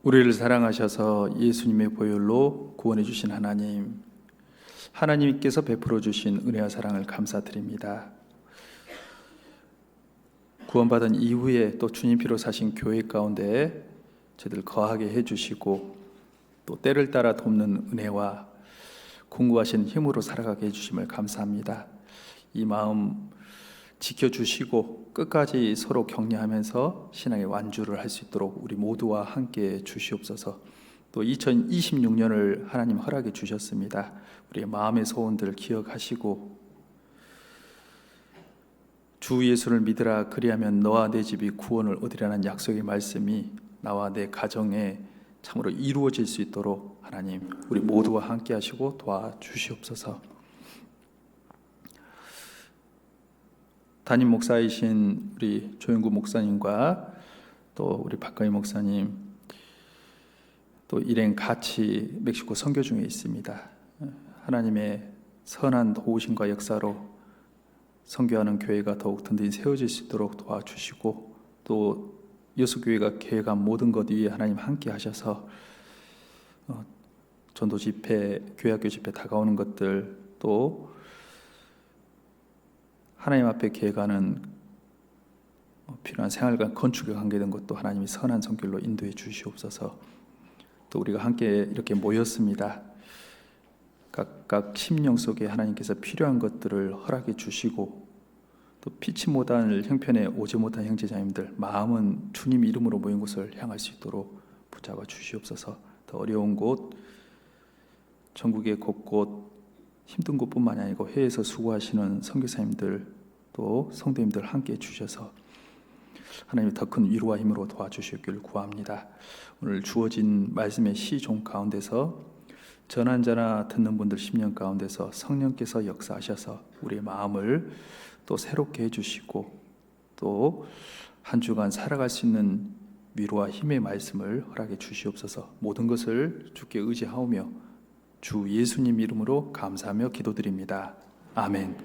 우리를 사랑하셔서 예수님의 보혈로 구원해 주신 하나님, 하나님께서 베풀어 주신 은혜와 사랑을 감사드립니다. 구원받은 이후에 또 주님 피로 사신 교회 가운데 저희들 거하게 해주시고 또 때를 따라 돕는 은혜와 공고하신 힘으로 살아가게 해주심을 감사합니다. 이 마음 지켜주시고 끝까지 서로 격려하면서 신앙의 완주를 할 수 있도록 우리 모두와 함께 주시옵소서. 또 2026년을 하나님 허락해 주셨습니다. 우리의 마음의 소원들을 기억하시고 주 예수를 믿으라 그리하면 너와 내 집이 구원을 얻으리라는 약속의 말씀이 나와 내 가정에 참으로 이루어질 수 있도록 하나님 우리 모두와 함께 하시고 도와주시옵소서. 담임 목사이신 우리 조영구 목사님과 또 우리 박가희 목사님 또 일행 같이 멕시코 선교 중에 있습니다. 하나님의 선한 도우심과 역사로 선교하는 교회가 더욱 든든히 세워질 수 있도록 도와주시고 또 여수교회가 계획한 모든 것 위에 하나님 함께 하셔서 전도 집회, 교회학교 집회 다가오는 것들 또 하나님 앞에 계획하는 필요한 생활과 건축에 관계된 것도 하나님이 선한 성길로 인도해 주시옵소서. 또 우리가 함께 이렇게 모였습니다. 각각 심령 속에 하나님께서 필요한 것들을 허락해 주시고 또 피치 못할 형편에 오지 못한 형제자매들 마음은 주님 이름으로 모인 곳을 향할 수 있도록 붙잡아 주시옵소서. 더 어려운 곳 전국의 곳곳 힘든 곳뿐만 아니고 해외에서 수고하시는 선교사님들 또 성도님들 함께 해주셔서 하나님이 더 큰 위로와 힘으로 도와주시길 구합니다. 오늘 주어진 말씀의 시종 가운데서 전환자나 듣는 분들 심령 가운데서 성령께서 역사하셔서 우리의 마음을 또 새롭게 해주시고 또 한 주간 살아갈 수 있는 위로와 힘의 말씀을 허락해 주시옵소서. 모든 것을 주께 의지하오며 주 예수님 이름으로 감사하며 기도드립니다. 아멘.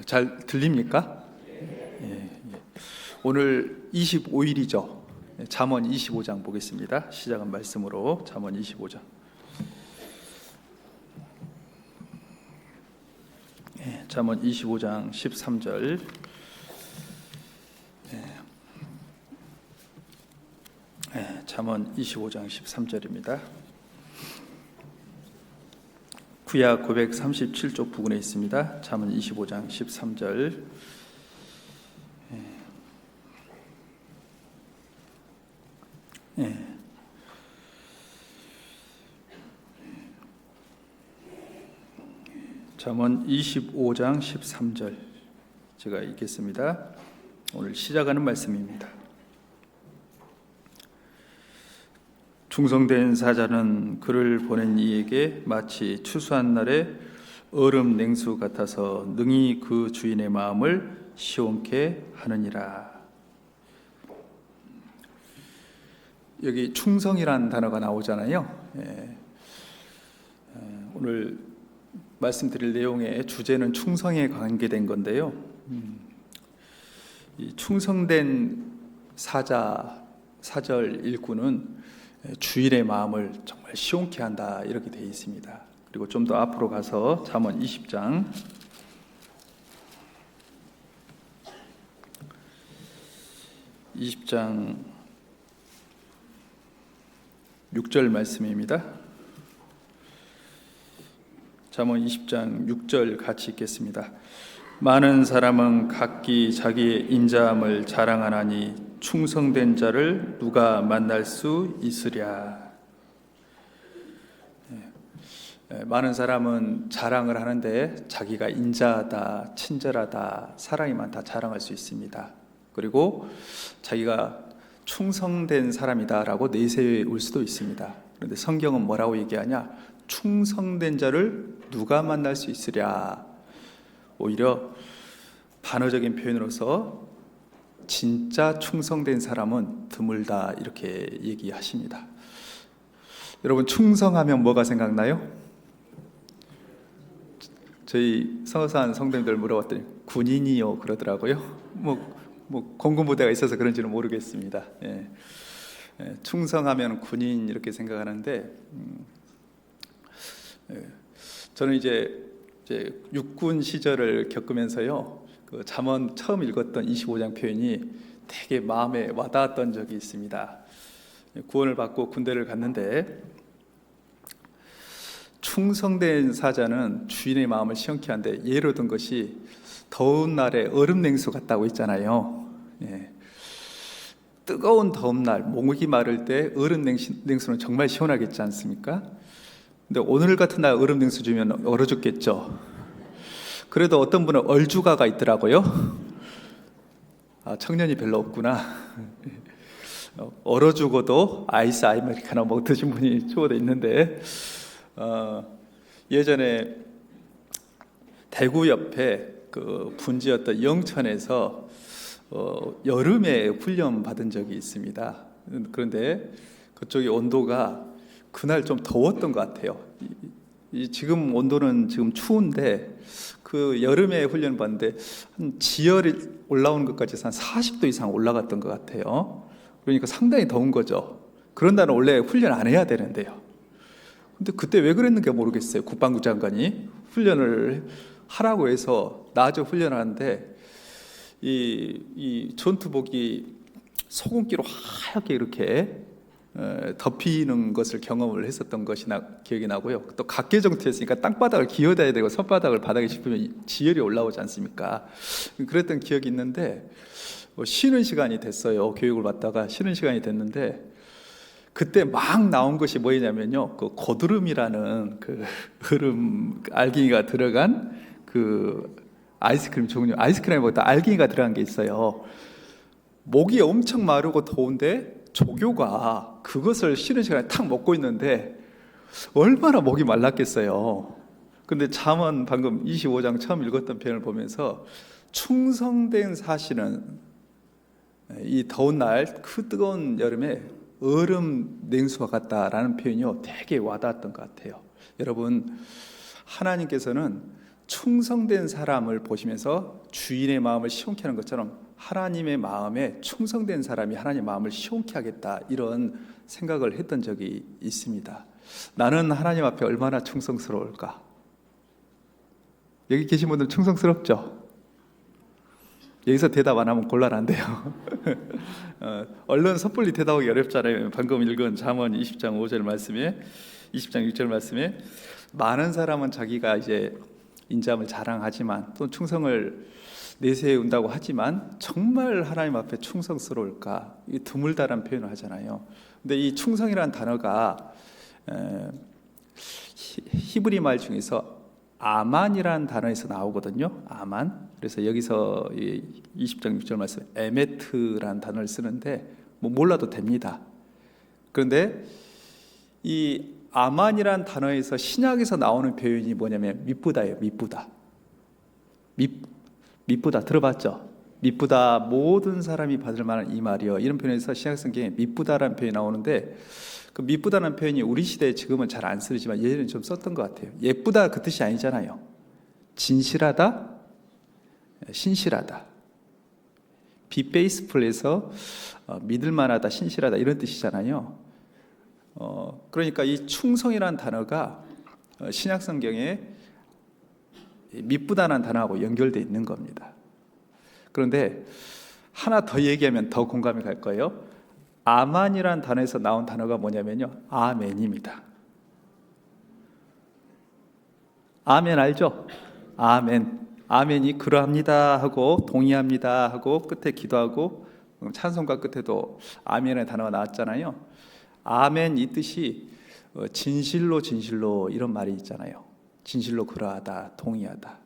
잘 들립니까? 예. 오늘 25일이죠. 잠언 25장 보겠습니다. 시작한 말씀으로 잠언 25장. 잠언 25장 13절. 잠언 25장 13절입니다. 구약 937쪽 부근에 있습니다. 잠언 25장 13절. 잠언 25장 13절 제가 읽겠습니다. 오늘 시작하는 말씀입니다. 충성된 사자는 그를 보낸 이에게 마치 추수한 날에 얼음 냉수 같아서 능히 그 주인의 마음을 시원케 하느니라. 여기 충성이라는 단어가 나오잖아요. 오늘 말씀드릴 내용의 주제는 충성에 관계된 건데요. 이 충성된 사절 일구는 주인의 마음을 정말 시원케 한다 이렇게 되어 있습니다. 그리고 좀 더 앞으로 가서 잠언 20장 6절 말씀입니다. 잠언 20장 6절 같이 읽겠습니다. 많은 사람은 각기 자기의 인자함을 자랑하나니 충성된 자를 누가 만날 수 있으랴. 많은 사람은 자랑을 하는데 자기가 인자하다, 친절하다, 사랑이 많다 자랑할 수 있습니다. 그리고 자기가 충성된 사람이다라고 내세울 수도 있습니다. 그런데 성경은 뭐라고 얘기하냐? 충성된 자를 누가 만날 수 있으랴. 오히려 반어적인 표현으로서 진짜 충성된 사람은 드물다 이렇게 얘기하십니다. 여러분 충성하면 뭐가 생각나요? 저희 성서산 성도님들 물어봤더니 군인이요 그러더라고요. 뭐 공군부대가 있어서 그런지는 모르겠습니다. 충성하면 군인 이렇게 생각하는데 저는 이제 육군 시절을 겪으면서요, 그 잠언 처음 읽었던 25장 표현이 되게 마음에 와닿았던 적이 있습니다. 구원을 받고 군대를 갔는데 충성된 사자는 주인의 마음을 시원케 하는데, 예로 든 것이 더운 날에 얼음 냉수 같다고 했잖아요. 뜨거운 더운 날, 목이 마를 때 얼음 냉수는 정말 시원하겠지 않습니까? 근데 오늘 같은 날 얼음 냉수 주면 얼어 죽겠죠. 그래도 어떤 분은 얼주가가 있더라고요. 청년이 별로 없구나. 얼어 죽어도 아이스 아메리카노 먹드신 분이 추워도 있는데, 예전에 대구 옆에 그 분지였던 영천에서 여름에 훈련 받은 적이 있습니다. 그런데 그쪽의 온도가 그날 좀 더웠던 것 같아요. 지금 온도는 지금 추운데 그 여름에 훈련 받는데 한 지열이 올라오는 것까지 한 40도 이상 올라갔던 것 같아요. 그러니까 상당히 더운 거죠. 그런 날은 원래 훈련 안 해야 되는데요. 근데 그때 왜 그랬는지 모르겠어요. 국방부 장관이 훈련을 하라고 해서 나저 훈련하는데 이 전투복이 소금기로 하얗게 이렇게 덮이는 것을 경험을 했었던 것이 기억이 나고요. 또 각계정투했으니까 땅바닥을 기어다야 되고 손바닥을 바닥에 짚으면 지열이 올라오지 않습니까? 그랬던 기억이 있는데 쉬는 시간이 됐어요. 교육을 받다가 쉬는 시간이 됐는데 그때 막 나온 것이 뭐냐면요, 그 고드름이라는 그 얼음 알갱이가 들어간 그 아이스크림 종류, 아이스크림보다 알갱이가 들어간 게 있어요. 목이 엄청 마르고 더운데 조교가 그것을 쉬는 시간에 탁 먹고 있는데 얼마나 목이 말랐겠어요. 근데 잠언 방금 25장 처음 읽었던 표현을 보면서 충성된 사실은 이 더운 날, 그 뜨거운 여름에 얼음 냉수와 같다라는 표현이요, 되게 와닿았던 것 같아요. 여러분, 하나님께서는 충성된 사람을 보시면서 주인의 마음을 시원케 하는 것처럼 하나님의 마음에 충성된 사람이 하나님의 마음을 시원케 하겠다, 이런 생각을 했던 적이 있습니다. 나는 하나님 앞에 얼마나 충성스러울까? 여기 계신 분들 충성스럽죠? 여기서 대답 안 하면 곤란한데요. 얼른 섣불리 대답하기 어렵잖아요. 방금 읽은 잠언 20장 5절 말씀에, 20장 6절 말씀에 많은 사람은 자기가 이제 인자함을 자랑하지만 또 충성을 내세운다고 하지만 정말 하나님 앞에 충성스러울까? 이 드물다란 표현을 하잖아요. 근데 이 충성이라는 단어가 히브리 말 중에서 아만이라는 단어에서 나오거든요. 아만. 그래서 여기서 20장 6절 말씀 에메트라는 단어를 쓰는데 뭐 몰라도 됩니다. 그런데 이 아만이라는 단어에서 신약에서 나오는 표현이 뭐냐면 미쁘다예요. 미쁘다. 미쁘다 들어봤죠? 미쁘다, 모든 사람이 받을 만한 이 말이요, 이런 표현에서 신약 성경에 미쁘다라는 표현이 나오는데, 그 미쁘다는 표현이 우리 시대에 지금은 잘 안 쓰지만 예전에 좀 썼던 것 같아요. 예쁘다 그 뜻이 아니잖아요. 진실하다, 신실하다. be faithful에서 믿을만하다, 신실하다, 이런 뜻이잖아요. 그러니까 이 충성이라는 단어가 신약 성경에 미쁘다는 단어하고 연결되어 있는 겁니다. 그런데 하나 더 얘기하면 더 공감이 갈 거예요. 아만이라는 단어에서 나온 단어가 뭐냐면요, 아멘입니다. 아멘 알죠? 아멘. 아멘이 그러합니다 하고 동의합니다 하고 끝에 기도하고 찬송가 끝에도 아멘의 단어가 나왔잖아요. 아멘 이 뜻이 진실로 진실로, 이런 말이 있잖아요. 진실로 그러하다, 동의하다.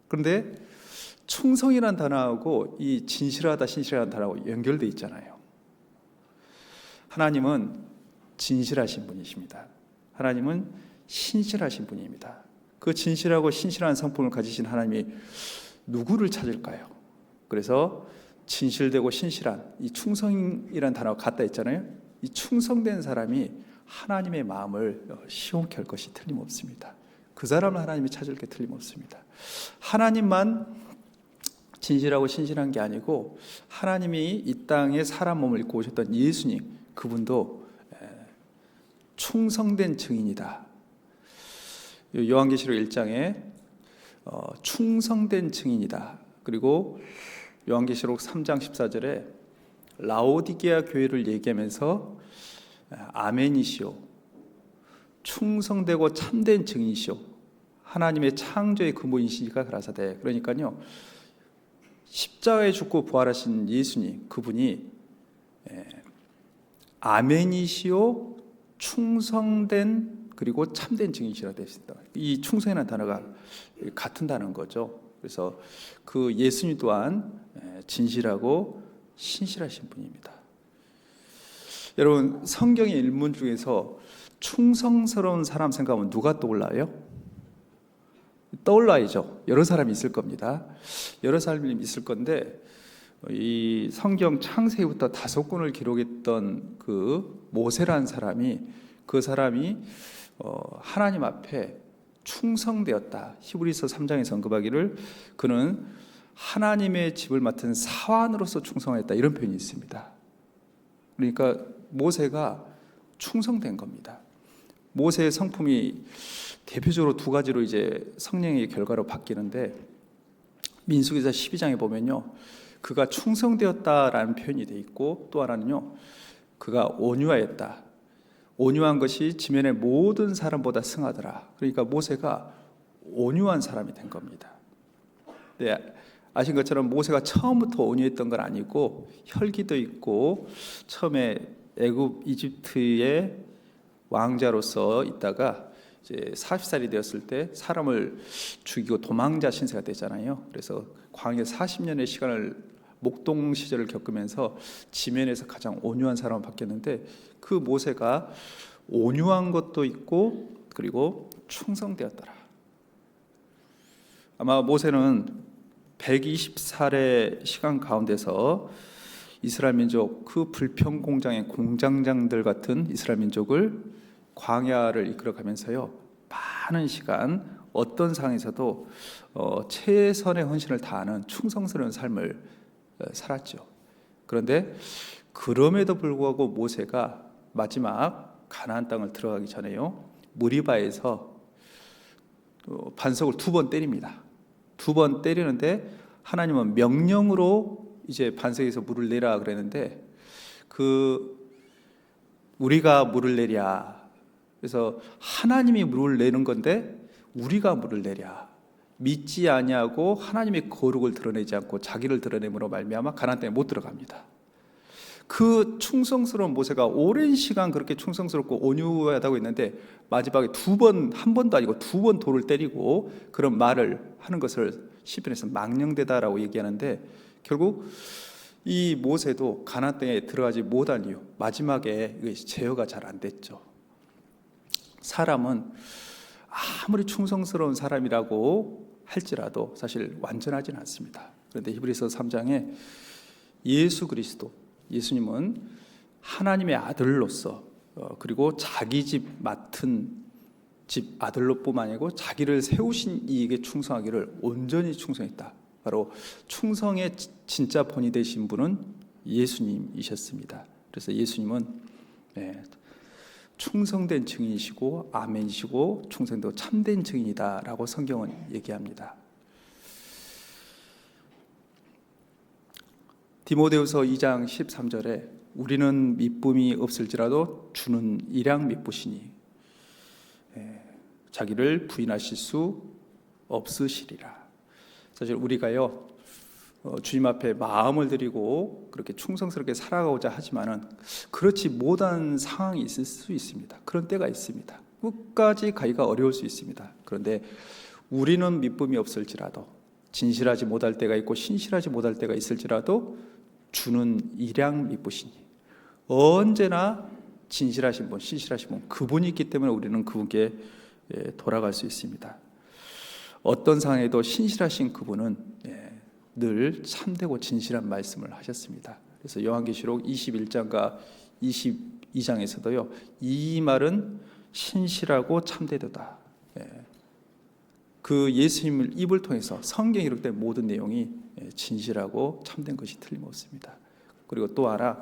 그런데 충성이라는 단어하고 이 진실하다, 신실하다는 단어하고 연결되어 있잖아요. 하나님은 진실하신 분이십니다. 하나님은 신실하신 분입니다. 그 진실하고 신실한 성품을 가지신 하나님이 누구를 찾을까요? 그래서 진실되고 신실한 이 충성이라는 단어가 같다 했잖아요. 이 충성된 사람이 하나님의 마음을 시원케 할 것이 틀림없습니다. 그 사람을 하나님이 찾을 게 틀림없습니다. 하나님만 진실하고 신실한 게 아니고 하나님이 이 땅에 사람 몸을 입고 오셨던 예수님, 그분도 충성된 증인이다. 요한계시록 1장에 충성된 증인이다. 그리고 요한계시록 3장 14절에 라오디게아 교회를 얘기하면서 아멘이시오, 충성되고 참된 증인이시오, 하나님의 창조의 근본이시니까 가라사대. 그러니까요, 십자가에 죽고 부활하신 예수님, 그분이 아멘이시오, 충성된 그리고 참된 증인이시라 되어 있습니다. 이 충성이라는 단어가 같은 단어인 거죠. 그래서 그 예수님 또한 진실하고 신실하신 분입니다. 여러분, 성경의 일문 중에서 충성스러운 사람 생각하면 누가 떠올라요? 떠올라야죠. 여러 사람이 있을 겁니다. 여러 사람이 있을 건데, 이 성경 창세기부터 5권을 기록했던 그 모세라는 사람이, 그 사람이 하나님 앞에 충성되었다. 히브리서 3장에서 언급하기를 그는 하나님의 집을 맡은 사환으로서 충성했다, 이런 표현이 있습니다. 그러니까 모세가 충성된 겁니다. 모세의 성품이 대표적으로 2가지로 이제 성령의 결과로 바뀌는데, 민수기서 12장에 보면요, 그가 충성되었다라는 표현이 돼 있고, 또 하나는요, 그가 온유하였다. 온유한 것이 지면의 모든 사람보다 승하더라. 그러니까 모세가 온유한 사람이 된 겁니다. 네, 아신 것처럼 모세가 처음부터 온유했던 건 아니고 혈기도 있고 처음에 이집트의 왕자로서 있다가 이제 40살이 되었을 때 사람을 죽이고 도망자 신세가 되잖아요. 그래서 광야 40년의 시간을 목동 시절을 겪으면서 지면에서 가장 온유한 사람으로 바뀌었는데, 그 모세가 온유한 것도 있고 그리고 충성되었더라. 아마 모세는 120살의 시간 가운데서 이스라엘 민족, 그 불평 공장의 공장장들 같은 이스라엘 민족을 광야를 이끌어가면서요, 많은 시간 어떤 상황에서도 최선의 헌신을 다하는 충성스러운 삶을 살았죠. 그런데 그럼에도 불구하고 모세가 마지막 가나안 땅을 들어가기 전에요, 무리바에서 반석을 2번 때립니다. 2번 때리는데 하나님은 명령으로 이제 반석에서 물을 내라 그랬는데, 우리가 물을 내랴. 그래서 하나님이 물을 내는 건데 우리가 물을 내랴. 믿지 아니하고 하나님의 거룩을 드러내지 않고 자기를 드러냄으로 말미암아 가나안 땅에 못 들어갑니다. 그 충성스러운 모세가 오랜 시간 그렇게 충성스럽고 온유하다고 했는데, 마지막에 2번, 한 번도 아니고 2번 돌을 때리고 그런 말을 하는 것을 시편에서 망령되다라고 얘기하는데, 결국 이 모세도 가나안 땅에 들어가지 못한 이유, 마지막에 제어가 잘 안 됐죠. 사람은 아무리 충성스러운 사람이라고 할지라도 사실 완전하지는 않습니다. 그런데 히브리서 3장에 예수 그리스도, 예수님은 하나님의 아들로서, 그리고 자기 집 맡은 집 아들로뿐만 아니고 자기를 세우신 이에게 충성하기를 온전히 충성했다. 바로 충성의 진짜 본이 되신 분은 예수님이셨습니다. 그래서 예수님은 충성된 증인이시고 아멘이시고 충성되고 참된 증인이다라고 성경은 얘기합니다. 디모데후서 2장 13절에 우리는 미쁨이 없을지라도 주는 일양 미쁘시니 자기를 부인하실 수 없으시리라. 사실 우리가요, 주님 앞에 마음을 드리고 그렇게 충성스럽게 살아가고자 하지만은 그렇지 못한 상황이 있을 수 있습니다. 그런 때가 있습니다. 끝까지 가기가 어려울 수 있습니다. 그런데 우리는 미쁨이 없을지라도, 진실하지 못할 때가 있고 신실하지 못할 때가 있을지라도 주는 일양 미쁘시니, 언제나 진실하신 분, 신실하신 분, 그분이 있기 때문에 우리는 그분께 돌아갈 수 있습니다. 어떤 상황에도 신실하신 그분은 늘 참되고 진실한 말씀을 하셨습니다. 그래서 요한계시록 21장과 22장에서도요, 이 말은 신실하고 참되도다. 그 예수님을 입을 통해서 성경에 기록된 모든 내용이 진실하고 참된 것이 틀림없습니다. 그리고 또 하나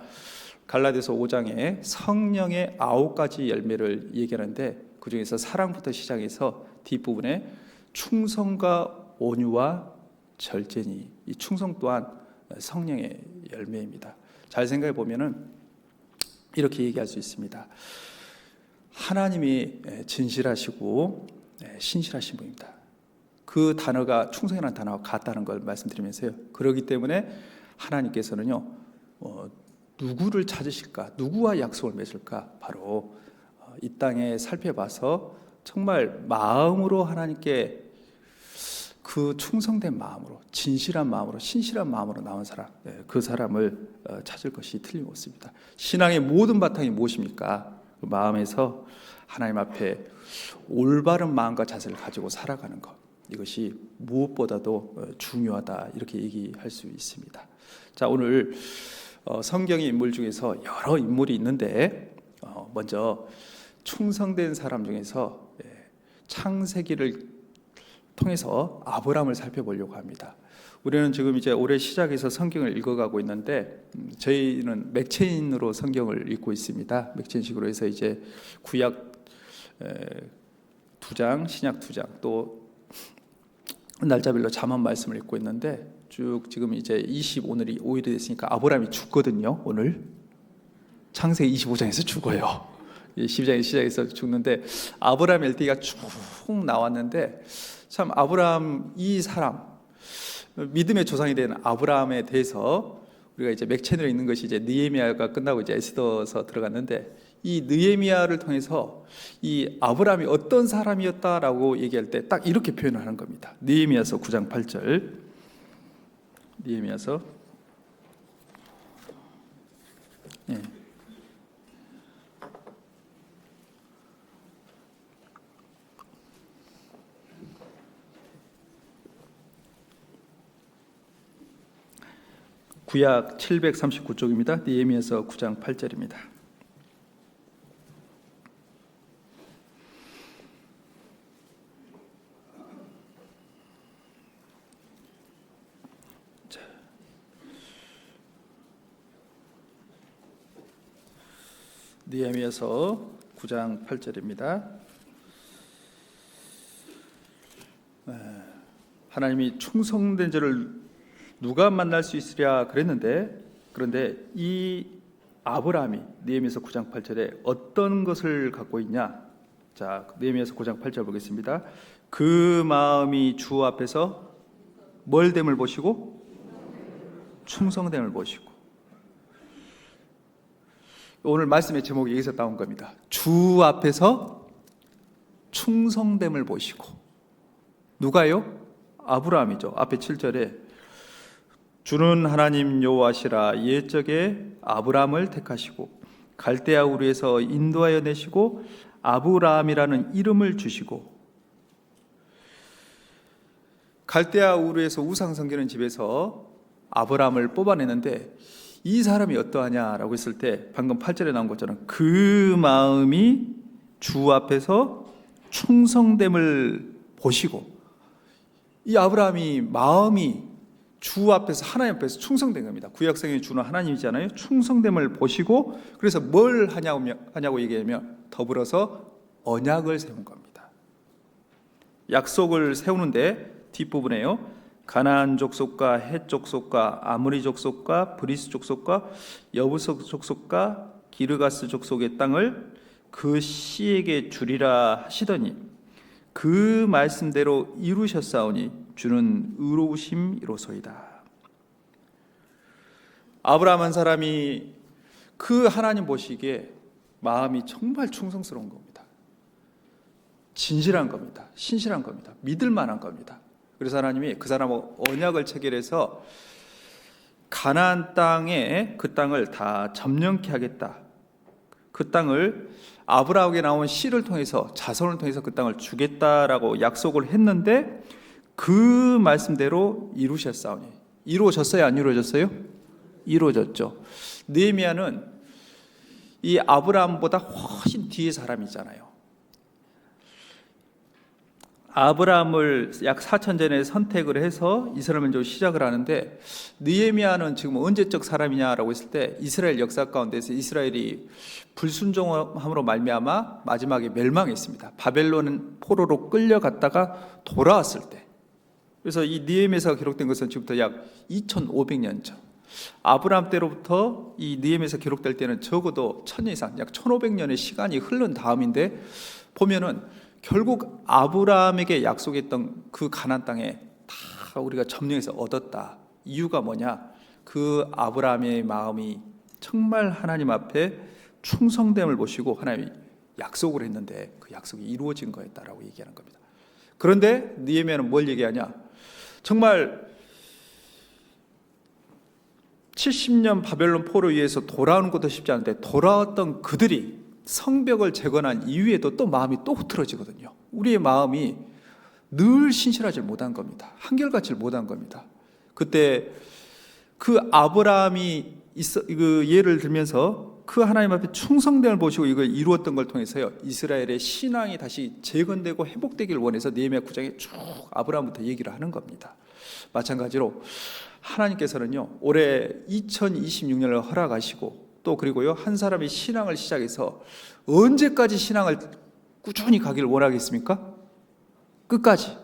갈라디아서 5장에 성령의 9가지 열매를 얘기하는데 그 중에서 사랑부터 시작해서 뒷부분에 충성과 온유와 절제니, 이 충성 또한 성령의 열매입니다. 잘 생각해 보면은 이렇게 얘기할 수 있습니다. 하나님이 진실하시고 신실하신 분입니다. 그 단어가 충성이라는 단어가 같다는 걸 말씀드리면서요. 그렇기 때문에 하나님께서는요, 누구를 찾으실까? 누구와 약속을 맺을까? 바로 이 땅에 살펴봐서 정말 마음으로 하나님께 그 충성된 마음으로, 진실한 마음으로, 신실한 마음으로 나온 사람, 그 사람을 찾을 것이 틀림없습니다. 신앙의 모든 바탕이 무엇입니까? 그 마음에서 하나님 앞에 올바른 마음과 자세를 가지고 살아가는 것, 이것이 무엇보다도 중요하다, 이렇게 얘기할 수 있습니다. 자, 오늘 성경의 인물 중에서 여러 인물이 있는데 먼저 충성된 사람 중에서 창세기를 통해서 아브라함을 살펴보려고 합니다. 우리는 지금 이제 올해 시작해서 성경을 읽어가고 있는데 저희는 맥체인으로 성경을 읽고 있습니다. 맥체인식으로 해서 이제 구약 2장, 신약 2장, 또 날짜별로 잠언 말씀을 읽고 있는데 쭉 지금 이제 오늘이 5일이 됐으니까 아브라함이 죽거든요. 오늘 창세기 25장에서 죽어요. 12장에 시작해서 죽는데 아브라함 일대기가 쭉 나왔는데 참 아브라함 이 사람 믿음의 조상이 된 아브라함에 대해서 우리가 이제 맥체인으로 읽는 것이 이제 느헤미야가 끝나고 이제 에스더서 들어갔는데 이 느헤미야를 통해서 이 아브라함이 어떤 사람이었다라고 얘기할 때 딱 이렇게 표현을 하는 겁니다. 느헤미야서 9장 8절. 느헤미야서 구약 739쪽입니다. 느헤미야서 9장 8절입니다. 느헤미야서 9장 8절입니다. 하나님이 충성된 자를 누가 만날 수 있으랴 그랬는데, 그런데 이 아브라함이 느헤미야서 9장 8절에 어떤 것을 갖고 있냐? 자, 느헤미야서 9장 8절 보겠습니다. 그 마음이 주 앞에서 뭘 됨을 보시고 충성됨을 보시고. 오늘 말씀의 제목이 여기서 나온 겁니다. 주 앞에서 충성됨을 보시고. 누가요? 아브라함이죠. 앞에 7절에 주는 하나님 여호와시라 옛적에 아브라함을 택하시고 갈대아 우르에서 인도하여 내시고 아브라함이라는 이름을 주시고. 갈대아 우르에서 우상 섬기는 집에서 아브라함을 뽑아내는데 이 사람이 어떠하냐라고 했을 때 방금 8절에 나온 것처럼 그 마음이 주 앞에서 충성됨을 보시고, 이 아브라함이 마음이 주 앞에서 하나님 앞에서 충성된 겁니다. 구약성경에 주는 하나님이잖아요. 충성됨을 보시고, 그래서 뭘 하냐고 얘기하면 더불어서 언약을 세운 겁니다. 약속을 세우는데 뒷부분에요, 가나안 족속과 헷 족속과 아모리 족속과 브리스 족속과 여부스 족속과 기르가스 족속의 땅을 그 씨에게 주리라 하시더니 그 말씀대로 이루셨사오니 주는 의로우심이로소이다. 아브라함 한 사람이 그 하나님 보시기에 마음이 정말 충성스러운 겁니다. 진실한 겁니다. 신실한 겁니다. 믿을 만한 겁니다. 그래서 하나님이 그 사람하고 언약을 체결해서 가나안 땅에 그 땅을 다 점령케 하겠다. 그 땅을 아브라함에게 나온 씨를 통해서, 자손을 통해서 그 땅을 주겠다라고 약속을 했는데 그 말씀대로 이루셨사오니. 이루어졌어요? 안 이루어졌어요? 이루어졌죠. 느헤미야는 이 아브라함보다 훨씬 뒤의 사람이잖아요. 아브라함을 약 4천 전에 선택을 해서 이스라엘 민족을 시작을 하는데, 느헤미야는 지금 언제적 사람이냐라고 했을 때 이스라엘 역사 가운데서 이스라엘이 불순종함으로 말미암아 마지막에 멸망했습니다. 바벨론 포로로 끌려갔다가 돌아왔을 때. 그래서 이 느헤미야서가 기록된 것은 지금부터 약 2500년 전, 아브라함 때로부터 이 느헤미야서 기록될 때는 적어도 1000년 이상, 약 1500년의 시간이 흐른 다음인데, 보면은 결국 아브라함에게 약속했던 그 가나안 땅에 다 우리가 점령해서 얻었다. 이유가 뭐냐? 그 아브라함의 마음이 정말 하나님 앞에 충성됨을 보시고 하나님이 약속을 했는데 그 약속이 이루어진 거였다라고 얘기하는 겁니다. 그런데 느헤미야는 뭘 얘기하냐? 정말 70년 바벨론 포로 위에서 돌아오는 것도 쉽지 않은데, 돌아왔던 그들이 성벽을 재건한 이후에도 또 마음이 또 흐트러지거든요. 우리의 마음이 늘 신실하지 못한 겁니다. 한결같이 못한 겁니다. 그때 그 아브라함이 그 예를 들면서 그 하나님 앞에 충성됨을 보시고 이걸 이루었던 걸 통해서요, 이스라엘의 신앙이 다시 재건되고 회복되기를 원해서 느헤미야 9장에 쭉 아브라함부터 얘기를 하는 겁니다. 마찬가지로 하나님께서는요, 올해 2026년을 허락하시고, 또 그리고요, 한 사람이 신앙을 시작해서 언제까지 신앙을 꾸준히 가기를 원하겠습니까? 끝까지.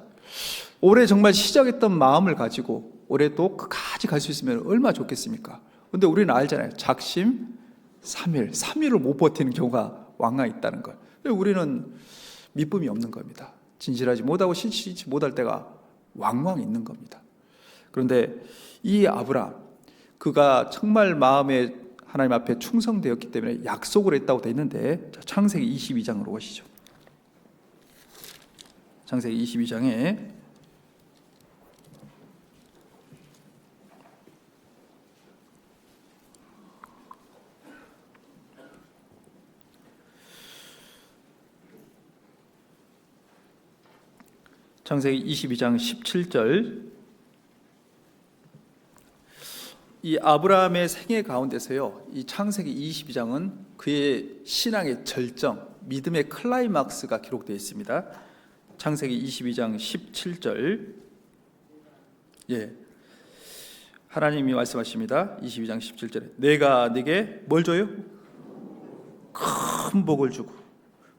올해 정말 시작했던 마음을 가지고 올해 또 끝까지 갈 수 있으면 얼마나 좋겠습니까? 근데 우리는 알잖아요. 작심 3일, 3일을 못 버티는 경우가 왕왕 있다는 걸. 우리는 믿음이 없는 겁니다. 진실하지 못하고 신실하지 못할 때가 왕왕 있는 겁니다. 그런데 이 아브라함, 그가 정말 마음에 하나님 앞에 충성되었기 때문에 약속을 했다고 되어 있는데, 창세기 22장으로 오시죠. 창세기 22장에 창세기 22장 17절, 이 아브라함의 생애 가운데서요, 이 창세기 22장은 그의 신앙의 절정, 믿음의 클라이막스가 기록되어 있습니다. 창세기 22장 17절, 하나님이 말씀하십니다. 22장 17절에 내가 네게 뭘 줘요? 큰 복을 주고,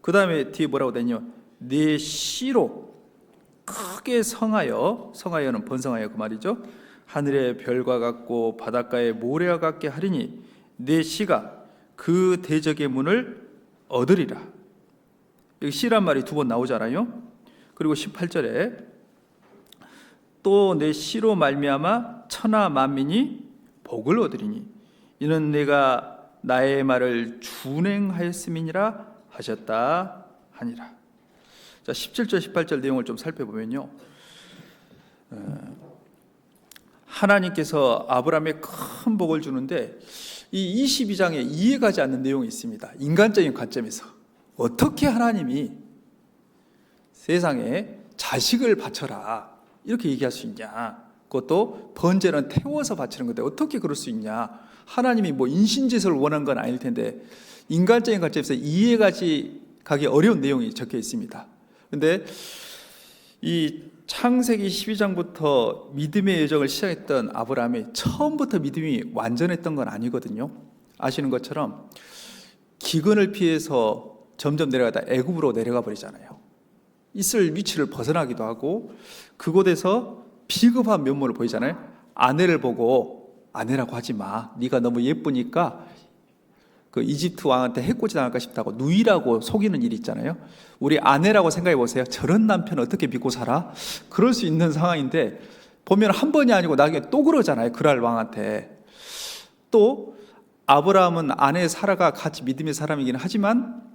그 다음에 뒤에 뭐라고 되냐? 네 씨로 크게 성하여, 성하여는 번성하여 그 말이죠. 하늘의 별과 같고 바닷가의 모래와 같게 하리니 내 씨가 그 대적의 문을 얻으리라. 여기 씨란 말이 두 번 나오잖아요. 그리고 18절에 또 내 씨로 말미암아 천하 만민이 복을 얻으리니 이는 내가 나의 말을 준행하였음이니라 하셨다 하니라. 자, 17절 18절 내용을 좀 살펴보면요, 하나님께서 아브라함에 큰 복을 주는데 이 22장에 이해가지 않는 내용이 있습니다. 인간적인 관점에서 어떻게 하나님이 세상에 자식을 바쳐라 이렇게 얘기할 수 있냐, 그것도 번제는 태워서 바치는 건데 어떻게 그럴 수 있냐, 하나님이 뭐 인신제사를 원한 건 아닐 텐데, 인간적인 관점에서 이해가지 가기 어려운 내용이 적혀 있습니다. 그런데 이 창세기 12장부터 믿음의 여정을 시작했던 아브라함이 처음부터 믿음이 완전했던 건 아니거든요. 아시는 것처럼 기근을 피해서 점점 내려가다 애굽으로 내려가 버리잖아요. 있을 위치를 벗어나기도 하고, 그곳에서 비겁한 면모를 보이잖아요. 아내를 보고 아내라고 하지 마, 네가 너무 예쁘니까 그 이집트 왕한테 해코지 당할까 싶다고 누이라고 속이는 일이 있잖아요. 우리 아내라고 생각해 보세요. 저런 남편 어떻게 믿고 살아? 그럴 수 있는 상황인데, 보면 한 번이 아니고 나중에 또 그러잖아요. 그랄 왕한테. 또 아브라함은 아내 사라가 같이 믿음의 사람이긴 하지만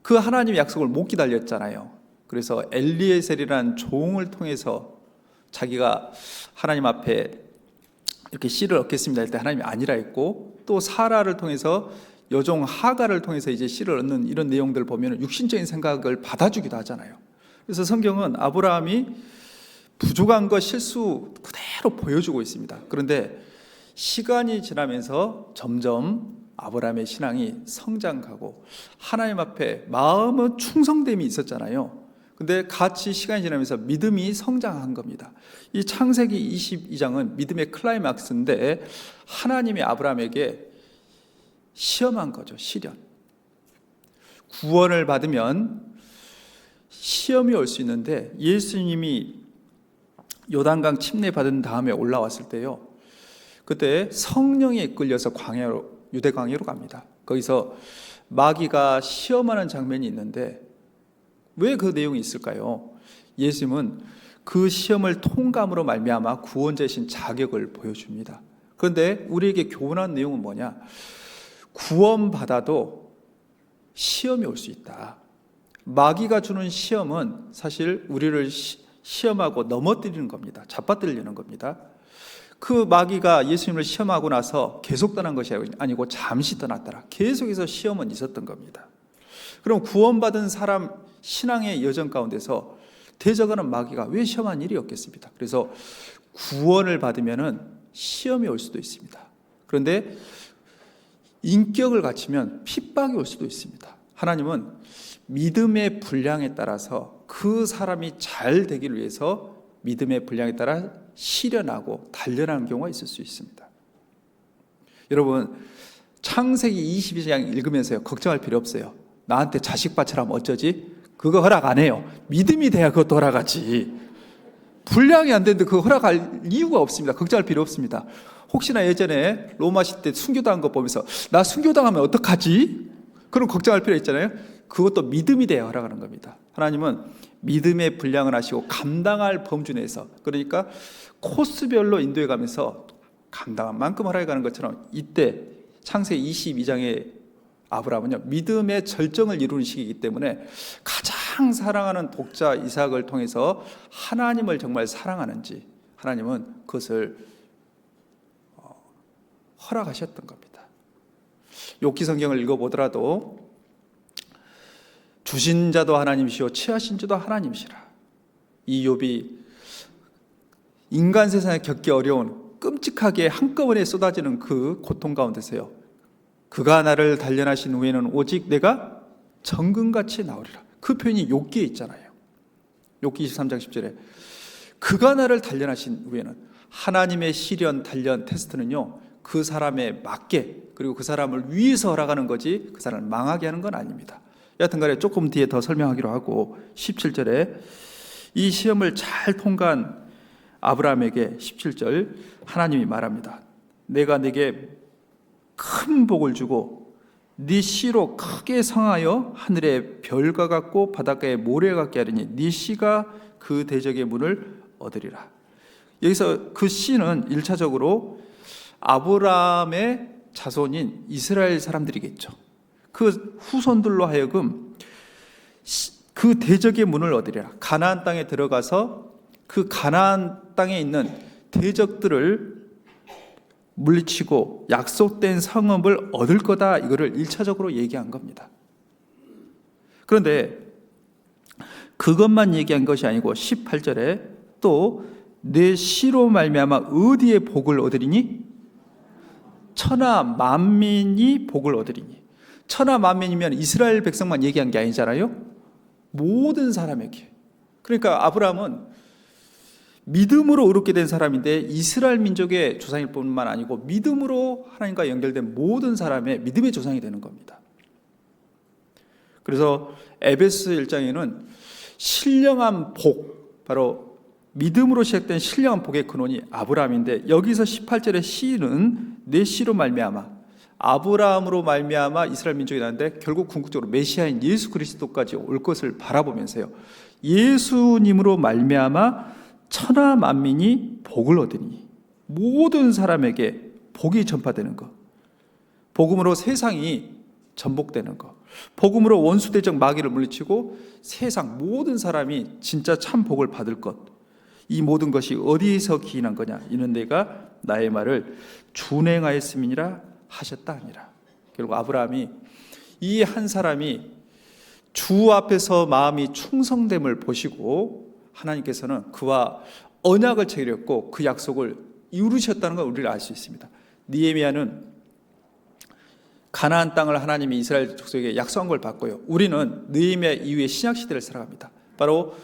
그 하나님의 약속을 못 기다렸잖아요. 그래서 엘리에셀이라는 종을 통해서 자기가 하나님 앞에 이렇게 씨를 얻겠습니다 할 때 하나님이 아니라 했고, 또 사라를 통해서 여종 하가를 통해서 이제 씨를 얻는 이런 내용들을 보면 육신적인 생각을 받아주기도 하잖아요. 그래서 성경은 아브라함이 부족한 것, 실수 그대로 보여주고 있습니다. 그런데 시간이 지나면서 점점 아브라함의 신앙이 성장하고 하나님 앞에 마음의 충성됨이 있었잖아요. 근데 같이 시간이 지나면서 믿음이 성장한 겁니다. 이 창세기 22장은 믿음의 클라이막스인데 하나님이 아브라함에게 시험한 거죠. 시련. 구원을 받으면 시험이 올 수 있는데 예수님이 요단강 침례 받은 다음에 올라왔을 때요, 그때 성령에 이끌려서 유대 광야로 갑니다. 거기서 마귀가 시험하는 장면이 있는데 왜 그 내용이 있을까요? 예수님은 그 시험을 통감으로 말미암아 구원자이신 자격을 보여줍니다. 그런데 우리에게 교훈한 내용은 뭐냐? 구원받아도 시험이 올 수 있다. 마귀가 주는 시험은 사실 우리를 시험하고 넘어뜨리는 겁니다. 잡아뜨리려는 겁니다. 그 마귀가 예수님을 시험하고 나서 계속 떠난 것이 아니고 잠시 떠났더라. 계속해서 시험은 있었던 겁니다. 그럼 구원받은 사람 신앙의 여정 가운데서 대적하는 마귀가 왜 시험한 일이 없겠습니까? 그래서 구원을 받으면은 시험이 올 수도 있습니다. 그런데 인격을 갖추면 핍박이 올 수도 있습니다. 하나님은 믿음의 분량에 따라서 그 사람이 잘 되기를 위해서 믿음의 분량에 따라 시련하고 단련하는 경우가 있을 수 있습니다. 여러분, 창세기 22장 읽으면서요, 걱정할 필요 없어요. 나한테 자식 바쳐라면 어쩌지? 그거 허락 안 해요. 믿음이 돼야 그것도 허락하지. 분량이 안 되는데 그거 허락할 이유가 없습니다. 걱정할 필요 없습니다. 혹시나 예전에 로마시 때 순교당한 거 보면서 나 순교당하면 어떡하지? 그런 걱정할 필요 있잖아요. 그것도 믿음이 돼야 허락하는 겁니다. 하나님은 믿음의 분량을 하시고 감당할 범주 내에서, 그러니까 코스별로 인도해 가면서 감당한 만큼 허락해 가는 것처럼 이때 창세기 22장의 아브라함은요, 믿음의 절정을 이루는 시기이기 때문에 가장 사랑하는 독자 이삭을 통해서 하나님을 정말 사랑하는지 하나님은 그것을 허락하셨던 겁니다. 욥기 성경을 읽어보더라도 주신 자도 하나님이시오 취하신 자도 하나님이시라. 이 욥이 인간 세상에 겪기 어려운 끔찍하게 한꺼번에 쏟아지는 그 고통 가운데서요, 그가 나를 단련하신 후에는 오직 내가 정금같이 나오리라. 그 표현이 욥기에 있잖아요. 욥기 23장 10절에 그가 나를 단련하신 후에는, 하나님의 시련, 단련, 테스트는요, 그 사람에 맞게, 그리고 그 사람을 위해서 허락하는 거지 그 사람을 망하게 하는 건 아닙니다. 여하튼간에 조금 뒤에 더 설명하기로 하고 17절에 이 시험을 잘 통과한 아브라함에게 17절 하나님이 말합니다. 내가 네게 큰 복을 주고 네 씨로 크게 성하여 하늘의 별과 같고 바닷가의 모래 같게 하리니 네 씨가 그 대적의 문을 얻으리라. 여기서 그 씨는 1차적으로 아브라함의 자손인 이스라엘 사람들이겠죠. 그 후손들로 하여금 그 대적의 문을 얻으리라. 가나안 땅에 들어가서 그 가나안 땅에 있는 대적들을 물리치고 약속된 성읍을 얻을 거다, 이거를 1차적으로 얘기한 겁니다. 그런데 그것만 얘기한 것이 아니고 18절에 또 내 씨로 말미암아 어디에 복을 얻으리니? 천하 만민이 복을 얻으리니. 천하 만민이면 이스라엘 백성만 얘기한 게 아니잖아요. 모든 사람에게. 그러니까 아브라함은 믿음으로 의롭게 된 사람인데 이스라엘 민족의 조상일 뿐만 아니고 믿음으로 하나님과 연결된 모든 사람의 믿음의 조상이 되는 겁니다. 그래서 에베소 1장에는 신령한 복, 바로 믿음으로 시작된 신령한 복의 근원이 아브라함인데, 여기서 18절의 씨는 내 씨로 말미암아, 아브라함으로 말미암아 이스라엘 민족이 나는데 결국 궁극적으로 메시아인 예수 그리스도까지 올 것을 바라보면서요, 예수님으로 말미암아 천하 만민이 복을 얻으니, 모든 사람에게 복이 전파되는 것, 복음으로 세상이 전복되는 것, 복음으로 원수대적 마귀를 물리치고 세상 모든 사람이 진짜 참 복을 받을 것, 이 모든 것이 어디에서 기인한 거냐? 이는 내가 나의 말을 준행하였음이니라 하셨다 하니라. 결국 아브라함이, 이 한 사람이 주 앞에서 마음이 충성됨을 보시고 하나님께서는 그와 언약을 체결했고 그 약속을 이루셨다는 걸 우리가 알 수 있습니다. 느헤미야는 가나안 땅을 하나님이 이스라엘 족속에게 약속한 걸 받고요, 우리는 느헤미야 이후의 신약 시대를 살아갑니다. 바로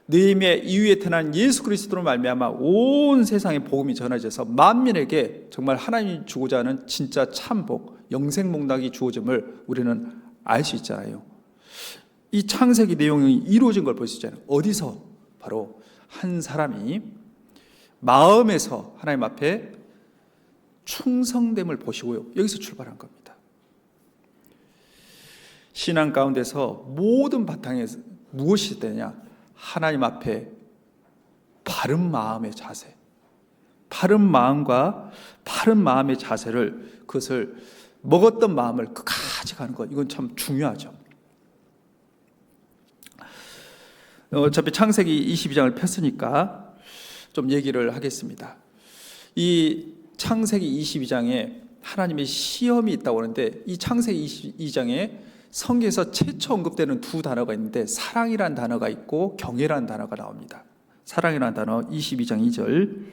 너희의 이후에 태어난 예수 그리스도로 말미암아 온 세상에 복음이 전해져서 만민에게 정말 하나님이 주고자 하는 진짜 참복, 영생목락이 주어짐을 우리는 알 수 있잖아요. 이 창세기 내용이 이루어진 걸 볼 수 있잖아요. 어디서? 바로 한 사람이 마음에서 하나님 앞에 충성됨을 보시고요. 여기서 출발한 겁니다. 신앙 가운데서 모든 바탕에 무엇이 되냐? 하나님 앞에 바른 마음의 자세, 바른 마음과 바른 마음의 자세를, 그것을 먹었던 마음을 끝까지 가는 것, 이건 참 중요하죠. 어차피 창세기 22장을 폈으니까 좀 얘기를 하겠습니다. 이 창세기 22장에 하나님의 시험이 있다고 하는데, 이 창세기 22장에 성경에서 최초 언급되는 두 단어가 있는데 사랑이라는 단어가 있고 경외라는 단어가 나옵니다. 사랑이라는 단어 22장 2절,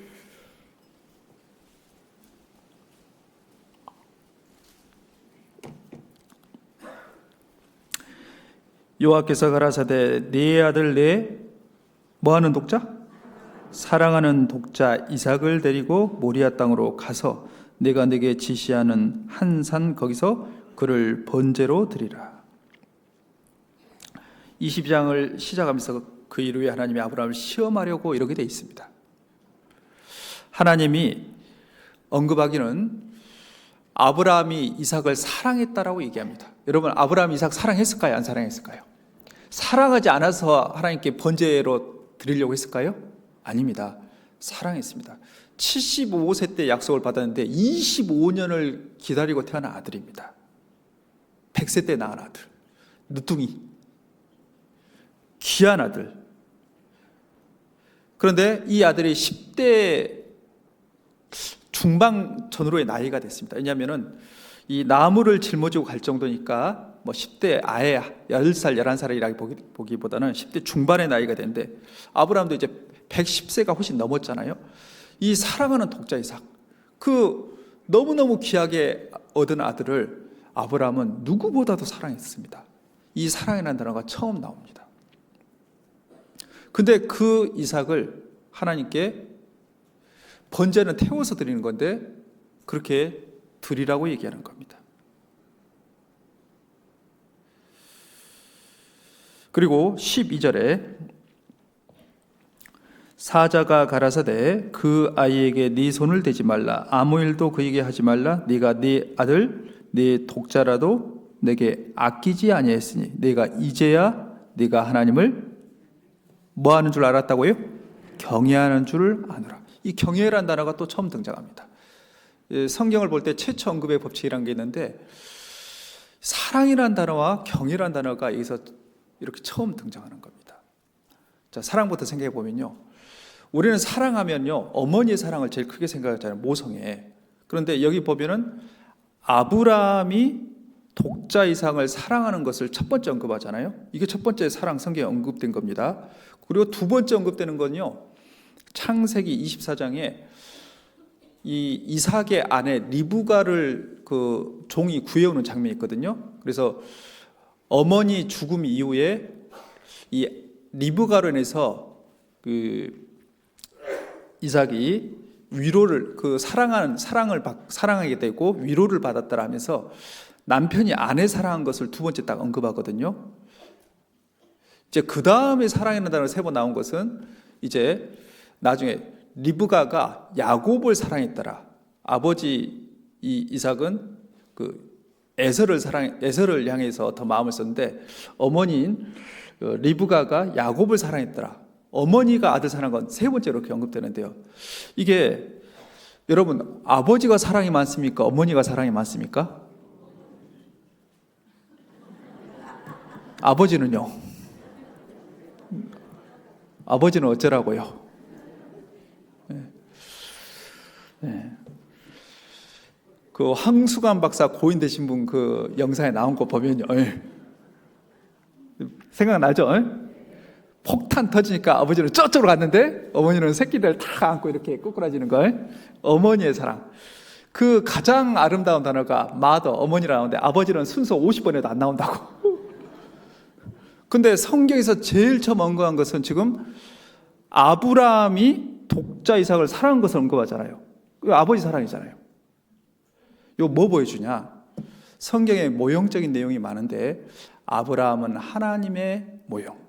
여호와께서 가라사대 네 아들 네 뭐하는 독자? 사랑하는 독자 이삭을 데리고 모리아 땅으로 가서 내가 네게 지시하는 한 산 거기서 그를 번제로 드리라. 22장을 시작하면서 그 이후에 하나님이 아브라함을 시험하려고 이렇게 되어 있습니다. 하나님이 언급하기는 아브라함이 이삭을 사랑했다라고 얘기합니다. 여러분, 아브라함이 이삭 사랑했을까요? 안 사랑했을까요? 사랑하지 않아서 하나님께 번제로 드리려고 했을까요? 아닙니다. 사랑했습니다. 75세 때 약속을 받았는데 25년을 기다리고 태어난 아들입니다. 100세 때 낳은 아들, 늦둥이, 귀한 아들. 그런데 이 아들이 10대 중반 전후로의 나이가 됐습니다. 왜냐하면 이 나무를 짊어지고 갈 정도니까 뭐 10대 아예 10살, 11살이라고 보기보다는 10대 중반의 나이가 되는데, 아브라함도 이제 110세가 훨씬 넘었잖아요. 이 사랑하는 독자 이삭, 그 너무너무 귀하게 얻은 아들을 아브라함은 누구보다도 사랑했습니다. 이 사랑이라는 단어가 처음 나옵니다. 근데 그 이삭을 하나님께 번제는 태워서 드리는 건데 그렇게 드리라고 얘기하는 겁니다. 그리고 12절에 사자가 가라사대 그 아이에게 네 손을 대지 말라, 아무 일도 그에게 하지 말라, 네가 네 아들 네 독자라도 내게 아끼지 아니했으니 내가 이제야 네가 하나님을 뭐 하는 줄 알았다고요? 경외하는 줄 아노라. 이 경외라는 단어가 또 처음 등장합니다. 성경을 볼 때 최초 언급의 법칙이라는 게 있는데, 사랑이라는 단어와 경외라는 단어가 여기서 이렇게 처음 등장하는 겁니다. 자, 사랑부터 생각해 보면요, 우리는 사랑하면요 어머니의 사랑을 제일 크게 생각하잖아요. 모성애. 그런데 여기 보면은 아브라함이 독자 이삭을 사랑하는 것을 첫 번째 언급하잖아요. 이게 첫 번째 사랑 성경에 언급된 겁니다. 그리고 두 번째 언급되는 건요, 창세기 24장에 이 이삭의 아내 리브가를 그 종이 구해오는 장면이 있거든요. 그래서 어머니 죽음 이후에 이 리브가로 인해서 그 이삭이 위로를, 그 사랑하게 되고 위로를 받았다라 하면서 남편이 아내 사랑한 것을 두 번째 딱 언급하거든요. 이제 그 다음에 사랑이라는 단어가 세 번 나온 것은 이제 나중에 리브가가 야곱을 사랑했더라. 아버지 이삭은 그 에서를 향해서 더 마음을 썼는데, 어머니인 리브가가 야곱을 사랑했더라. 어머니가 아들 사랑한 건 세 번째로 이렇게 언급되는데요. 이게 여러분, 아버지가 사랑이 많습니까? 어머니가 사랑이 많습니까? 아버지는요? 아버지는 어쩌라고요? 네. 그 황수관 박사 고인 되신 분 그 영상에 나온 거 보면요, 생각나죠? 폭탄 터지니까 아버지는 저쪽으로 갔는데 어머니는 새끼들 다 안고 이렇게 꼬꾸라지는 거. 어머니의 사랑. 그 가장 아름다운 단어가 마더, 어머니라 나오는데 아버지는 순서 50번에도 안 나온다고. 근데 성경에서 제일 처음 언급한 것은 지금 아브라함이 독자 이삭을 사랑한 것을 언급하잖아요. 아버지 사랑이잖아요. 이거 뭐 보여주냐? 성경에 모형적인 내용이 많은데 아브라함은 하나님의 모형,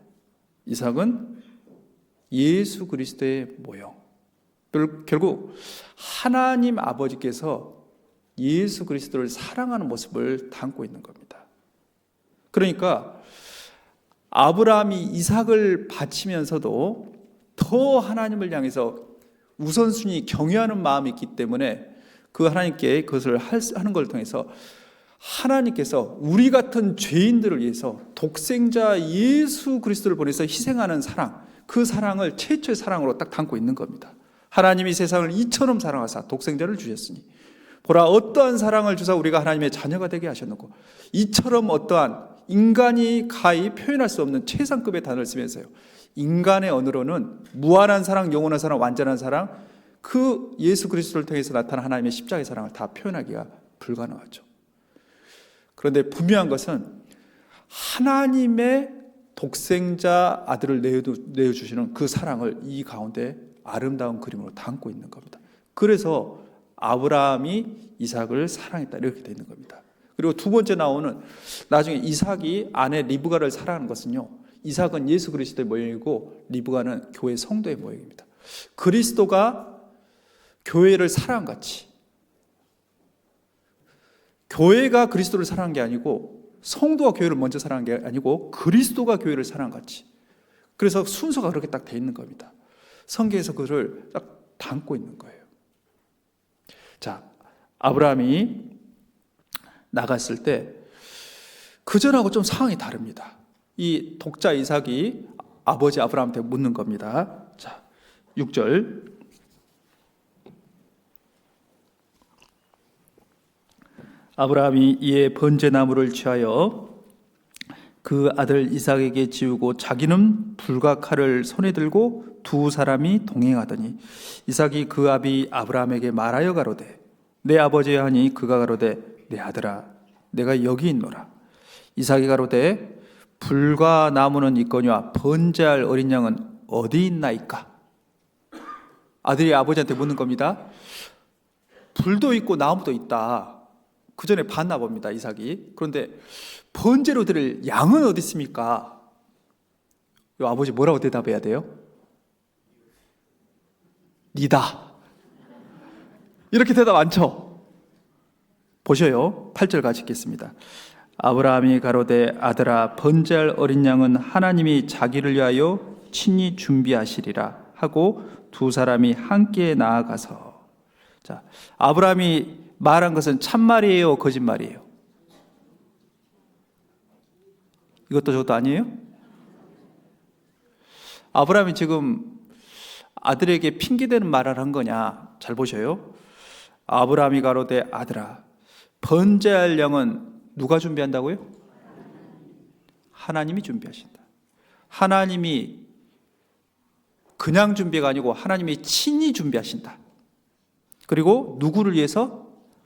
이삭은 예수 그리스도의 모형. 결국 하나님 아버지께서 예수 그리스도를 사랑하는 모습을 담고 있는 겁니다. 그러니까 아브라함이 이삭을 바치면서도 더 하나님을 향해서 우선순위 경외하는 마음이 있기 때문에 그 하나님께 그것을 하는 걸 통해서 하나님께서 우리 같은 죄인들을 위해서 독생자 예수 그리스도를 보내서 희생하는 사랑, 그 사랑을 최초의 사랑으로 딱 담고 있는 겁니다. 하나님이 세상을 이처럼 사랑하사 독생자를 주셨으니 보라 어떠한 사랑을 주사 우리가 하나님의 자녀가 되게 하셨는고, 이처럼 어떠한 인간이 가히 표현할 수 없는 최상급의 단어를 쓰면서요, 인간의 언어로는 무한한 사랑, 영원한 사랑, 완전한 사랑, 그 예수 그리스도를 통해서 나타난 하나님의 십자가의 사랑을 다 표현하기가 불가능하죠. 그런데 분명한 것은 하나님의 독생자 아들을 내어주시는 그 사랑을 이 가운데 아름다운 그림으로 담고 있는 겁니다. 그래서 아브라함이 이삭을 사랑했다 이렇게 되어 있는 겁니다. 그리고 두 번째 나오는 나중에 이삭이 아내 리브가를 사랑하는 것은요, 이삭은 예수 그리스도의 모형이고 리브가는 교회 성도의 모형입니다. 그리스도가 교회를 사랑같이, 교회가 그리스도를 사랑한 게 아니고 성도가 교회를 먼저 사랑한 게 아니고 그리스도가 교회를 사랑같이, 그래서 순서가 그렇게 딱 돼 있는 겁니다. 성경에서 그를 딱 담고 있는 거예요. 자, 아브라함이 나갔을 때 그전하고 좀 상황이 다릅니다. 이 독자 이삭이 아버지 아브라함한테 묻는 겁니다. 자, 6절. 아브라함이 이에 번제나무를 취하여 그 아들 이삭에게 지우고 자기는 불과 칼을 손에 들고 두 사람이 동행하더니 이삭이 그 아비 아브라함에게 말하여 가로되 내 아버지여 하니 그가 가로되 내 아들아 내가 여기 있노라. 이삭이 가로되 불과 나무는 있거니와 번제할 어린 양은 어디 있나이까? 아들이 아버지한테 묻는 겁니다. 불도 있고 나무도 있다. 그 전에 봤나 봅니다, 이삭이. 그런데 번제로 드릴 양은 어디 있습니까? 아버지 뭐라고 대답해야 돼요? 니다. 이렇게 대답 안 쳐. 보셔요. 8절 같이 읽겠습니다. 아브라함이 가로되 아들아 번제할 어린 양은 하나님이 자기를 위하여 친히 준비하시리라 하고 두 사람이 함께 나아가서. 자, 아브라함이 말한 것은 참말이에요, 거짓말이에요? 이것도 저것도 아니에요? 아브라함이 지금 아들에게 핑계대는 말을 한 거냐? 잘 보셔요. 아브라함이 가로되 아들아 번제할 양은 누가 준비한다고요? 하나님이 준비하신다. 하나님이 그냥 준비가 아니고 하나님이 친히 준비하신다. 그리고 누구를 위해서?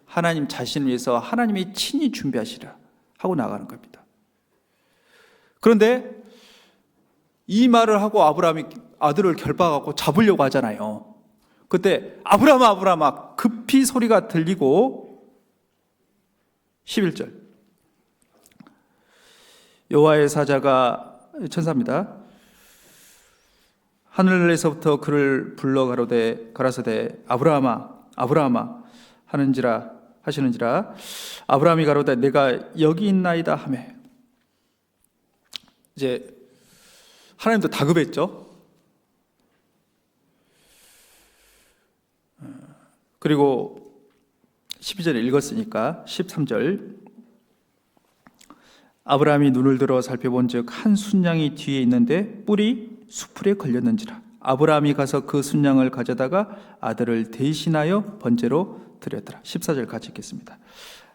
하나님 자신을 위해서 하나님이 친히 준비하시라 하고 나가는 겁니다. 그런데 이 말을 하고 아브라함이 아들을 결박하고 잡으려고 하잖아요. 그때 아브라함아 아브라함아 급히 소리가 들리고 11절 여호와의 사자가 천사입니다. 하늘에서부터 그를 불러 가라사대 아브라함아 아브라함아 하시는지라 아브라함이 가로되 내가 여기 있나이다 하매. 이제 하나님도 다급했죠. 그리고 12절에 읽었으니까 13절 아브라함이 눈을 들어 살펴본즉 한 순양이 뒤에 있는데 뿔이 수풀에 걸렸는지라. 아브라함이 가서 그 순양을 가져다가 아들을 대신하여 번제로 드렸더라. 14절 같이 읽겠습니다.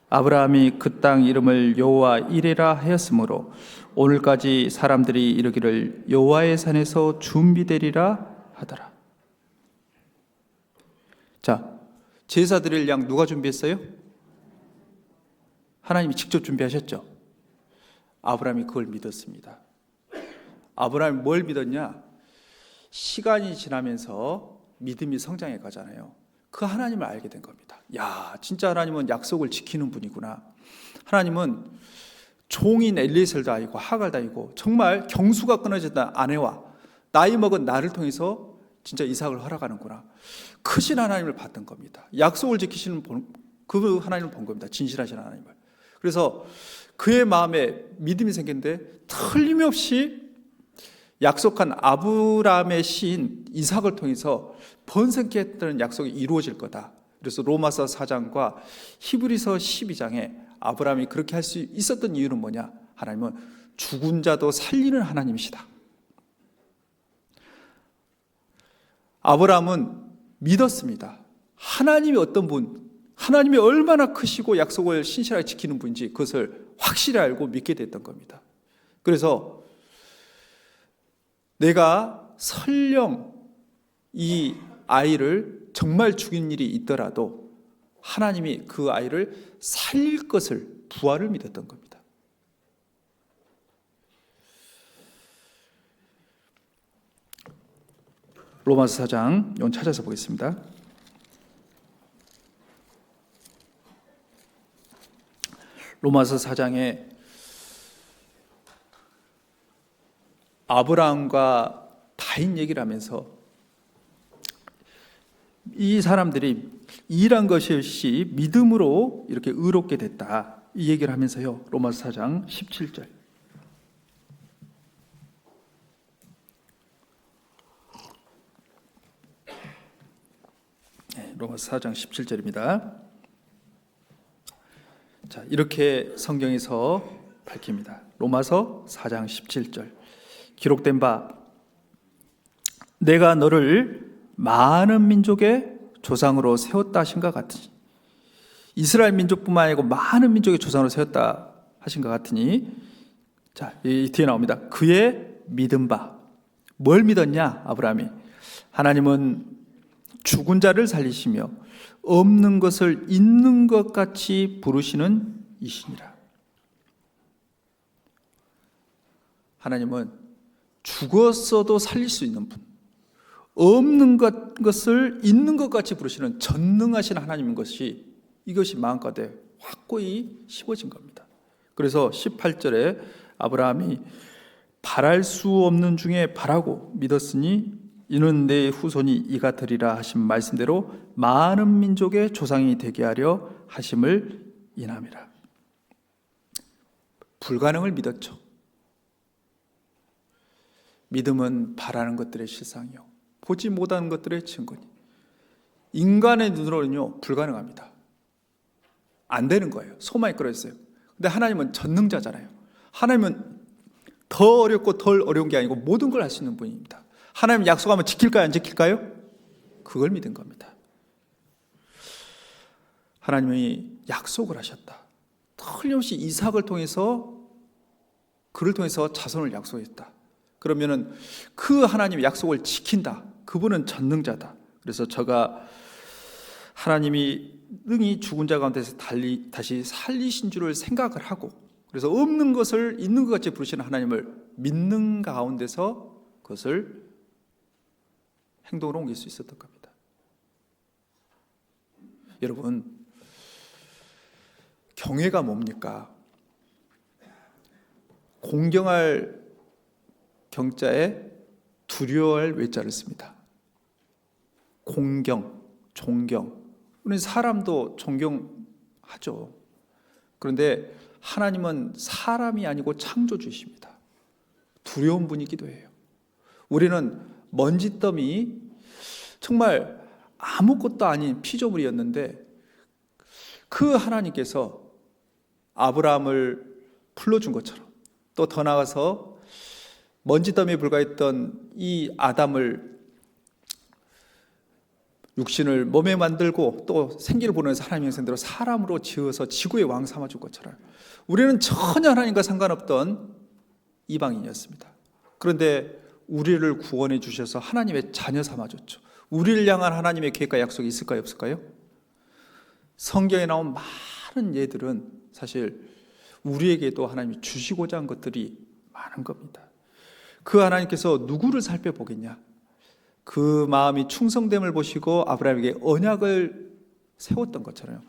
아브라함이 그 땅 이름을 여호와 이레라 하였으므로 오늘까지 사람들이 이르기를 여호와의 산에서 준비되리라 하더라. 자, 제사 드릴 양 누가 준비했어요? 하나님이 직접 준비하셨죠. 아브라함이 그걸 믿었습니다. 아브라함이 뭘 믿었냐? 시간이 지나면서 믿음이 성장해 가잖아요. 그 하나님을 알게 된 겁니다. 야, 진짜 하나님은 약속을 지키는 분이구나. 하나님은 종인 엘리에셀도 아니고 하갈도 아니고 정말 경수가 끊어졌던 아내와 나이 먹은 나를 통해서 진짜 이삭을 허락하는구나. 크신 하나님을 봤던 겁니다. 약속을 지키시는 그 하나님을 본 겁니다. 진실하신 하나님을. 그래서 그의 마음에 믿음이 생겼는데 틀림없이 약속한 아브라함의 시인 이삭을 통해서 번성케 했던 약속이 이루어질 거다. 그래서 로마서 4장과 히브리서 12장에 아브라함이 그렇게 할 수 있었던 이유는 뭐냐? 하나님은 죽은 자도 살리는 하나님이시다. 아브라함은 믿었습니다. 하나님이 어떤 분, 하나님이 얼마나 크시고 약속을 신실하게 지키는 분인지 그것을 확실히 알고 믿게 됐던 겁니다. 그래서 내가 설령 이 아이를 정말 죽인 일이 있더라도 하나님이 그 아이를 살릴 것을, 부활을 믿었던 겁니다. 로마서 4장 이건 찾아서 보겠습니다. 로마서 4장에 아브라함과 다인 얘기를 하면서 이 사람들이 일한 것이 없이 믿음으로 이렇게 의롭게 됐다, 이 얘기를 하면서요. 로마서 4장 17절. 로마서 4장 17절입니다. 자, 이렇게 성경에서 밝힙니다. 로마서 4장 17절. 기록된 바 내가 너를 많은 민족의 조상으로 세웠다 하신 것 같으니, 이스라엘 민족뿐만 아니고 많은 민족의 조상으로 세웠다 하신 것 같으니, 자, 이 뒤에 나옵니다. 그의 믿은 바, 뭘 믿었냐? 아브라함이 하나님은 죽은 자를 살리시며 없는 것을 있는 것 같이 부르시는 이시니라. 하나님은 죽었어도 살릴 수 있는 분, 없는 것을 있는 것 같이 부르시는 전능하신 하나님인 것이, 이것이 마음가운데 확고히 심어진 겁니다. 그래서 18절에 아브라함이 바랄 수 없는 중에 바라고 믿었으니 이는 내 후손이 이가 되리라 하신 말씀대로 많은 민족의 조상이 되게 하려 하심을 인함이라. 불가능을 믿었죠. 믿음은 바라는 것들의 실상이요, 보지 못하는 것들의 증거니. 인간의 눈으로는요 불가능합니다. 안 되는 거예요. 소망이 끌어있어요. 근데 하나님은 전능자잖아요. 하나님은 더 어렵고 덜 어려운 게 아니고 모든 걸 할 수 있는 분입니다. 하나님 약속하면 지킬까요? 안 지킬까요? 그걸 믿은 겁니다. 하나님이 약속을 하셨다. 틀림없이 이삭을 통해서, 그를 통해서 자손을 약속했다. 그러면은 그 하나님의 약속을 지킨다. 그분은 전능자다. 그래서 저가 하나님이 능히 죽은 자 가운데서 다시 살리신 줄을 생각을 하고, 그래서 없는 것을 있는 것 같이 부르시는 하나님을 믿는 가운데서 그것을 행동으로 옮길 수 있었던 겁니다. 여러분, 경외가 뭡니까? 공경할 경자에 두려워할 외자를 씁니다. 공경, 존경. 우리는 사람도 존경하죠. 그런데 하나님은 사람이 아니고 창조주이십니다. 두려운 분이기도 해요. 우리는 먼지더미, 정말 아무것도 아닌 피조물이었는데 그 하나님께서 아브라함을 불러준 것처럼, 또 더 나아가서 먼지더미에 불과했던 이 아담을, 육신을 몸에 만들고 또 생기를 보내서 하나님의 형상대로 사람으로 지어서 지구의 왕 삼아준 것처럼 우리는 전혀 하나님과 상관없던 이방인이었습니다. 그런데 우리를 구원해 주셔서 하나님의 자녀 삼아줬죠. 우리를 향한 하나님의 계획과 약속이 있을까요, 없을까요? 성경에 나온 많은 예들은 사실 우리에게도 하나님이 주시고자 한 것들이 많은 겁니다. 그 하나님께서 누구를 살펴보겠냐? 그 마음이 충성됨을 보시고 아브라함에게 언약을 세웠던 것처럼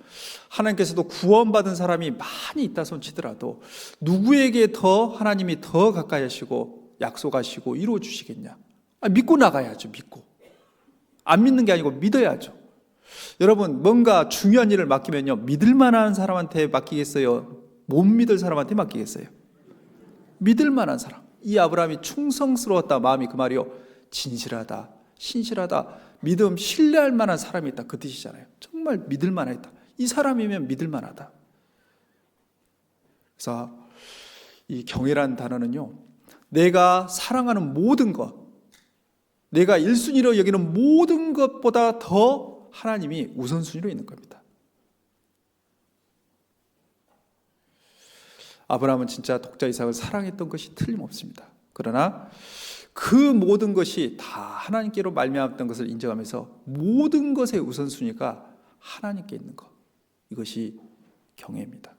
하나님께서도 구원받은 사람이 많이 있다 손치더라도 누구에게 더 하나님이 더 가까이 하시고 약속하시고 이루어 주시겠냐? 믿고 나가야죠. 믿고. 안 믿는 게 아니고 믿어야죠. 여러분, 뭔가 중요한 일을 맡기면요, 믿을 만한 사람한테 맡기겠어요? 못 믿을 사람한테 맡기겠어요? 믿을 만한 사람. 이 아브라함이 충성스러웠다 마음이 그 말이요, 진실하다, 신실하다, 믿음, 신뢰할 만한 사람이 있다, 그 뜻이잖아요. 정말 믿을 만하다. 이 사람이면 믿을 만하다. 그래서 이 경외라는 단어는요, 내가 사랑하는 모든 것, 내가 1순위로 여기는 모든 것보다 더 하나님이 우선순위로 있는 겁니다. 아브라함은 진짜 독자 이삭을 사랑했던 것이 틀림없습니다. 그러나 그 모든 것이 다 하나님께로 말미암았던 것을 인정하면서 모든 것의 우선순위가 하나님께 있는 것, 이것이 경외입니다.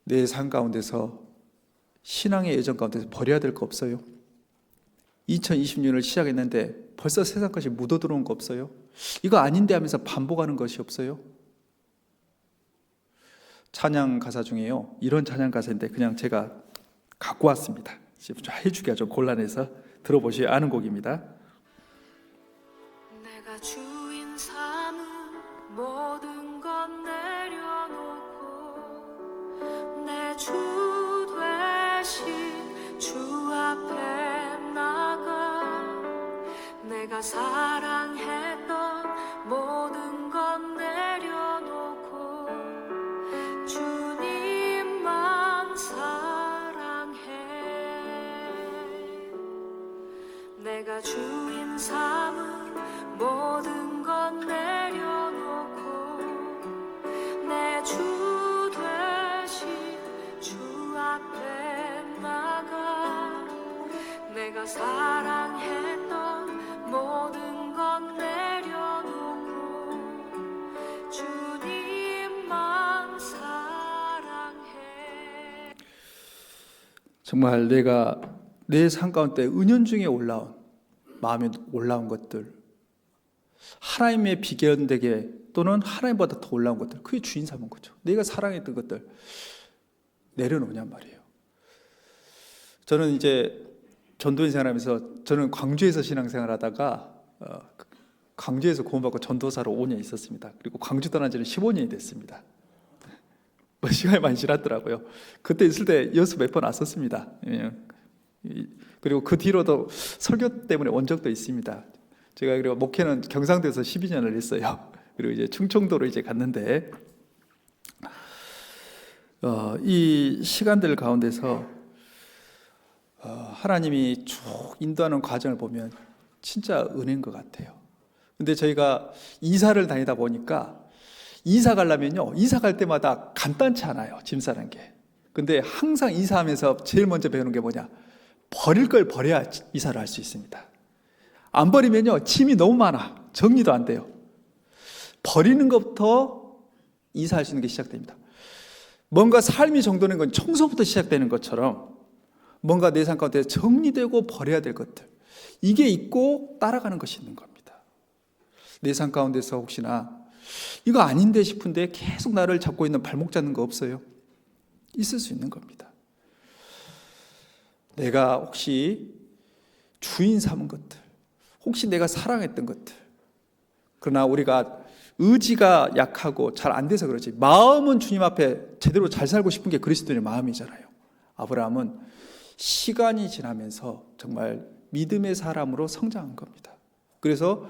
내 삶 가운데서, 신앙의 여정 가운데서 버려야 될 거 없어요? 2020년을 시작했는데 벌써 세상까지 묻어들어온 거 없어요? 이거 아닌데 하면서 반복하는 것이 없어요? 찬양 가사 중에요, 이런 찬양 가사인데 그냥 제가 갖고 왔습니다. 지금 좀 해주기가 좀 곤란해서 들어보셔야 아는 곡입니다. 내가 주인 삼은 모든 것 내려놓고 내 주 대신 주 앞에 나가 내가 사랑했던 모든 것 내려놓고 주님만 사랑해. 내가 주인 삼은 모든 것 내려놓고 내 주 대신 주 앞에 나가 내가 사랑했던 모든 것 내려놓고 주님만 사랑해. 정말 내가 내 삶 가운데 은연중에 올라온, 마음에 올라온 것들, 하나님의 비견되게 또는 하나님보다 더 올라온 것들, 그게 주인 삼은 거죠. 내가 사랑했던 것들 내려놓냔 말이에요. 저는 이제 전도인 생활하면서, 저는 광주에서 신앙생활 하다가 광주에서 구원받고 전도사로 5년 있었습니다. 그리고 광주 떠난 지는 15년이 됐습니다. 시간이 많이 지났더라고요. 그때 있을 때 연수 몇 번 왔었습니다. 그리고 그 뒤로도 설교 때문에 온 적도 있습니다. 제가 그리고 목회는 경상도에서 12년을 했어요. 그리고 이제 충청도로 이제 갔는데, 이 시간들 가운데서 하나님이 쭉 인도하는 과정을 보면 진짜 은혜인 것 같아요. 근데 저희가 이사를 다니다 보니까 이사 가려면요, 이사 갈 때마다 간단치 않아요, 짐 싸는 게. 근데 항상 이사하면서 제일 먼저 배우는 게 뭐냐? 버릴 걸 버려야 이사를 할 수 있습니다. 안 버리면요, 짐이 너무 많아. 정리도 안 돼요. 버리는 것부터 이사할 수 있는 게 시작됩니다. 뭔가 삶이 정돈된 건 청소부터 시작되는 것처럼 뭔가 내 삶 가운데 정리되고 버려야 될 것들, 이게 있고 따라가는 것이 있는 겁니다. 내 삶 가운데서 혹시나 이거 아닌데 싶은데 계속 나를 잡고 있는 발목 잡는 거 없어요? 있을 수 있는 겁니다. 내가 혹시 주인 삼은 것들, 혹시 내가 사랑했던 것들, 그러나 우리가 의지가 약하고 잘 안 돼서 그렇지, 마음은 주님 앞에 제대로 잘 살고 싶은 게 그리스도인의 마음이잖아요. 아브라함은 시간이 지나면서 정말 믿음의 사람으로 성장한 겁니다. 그래서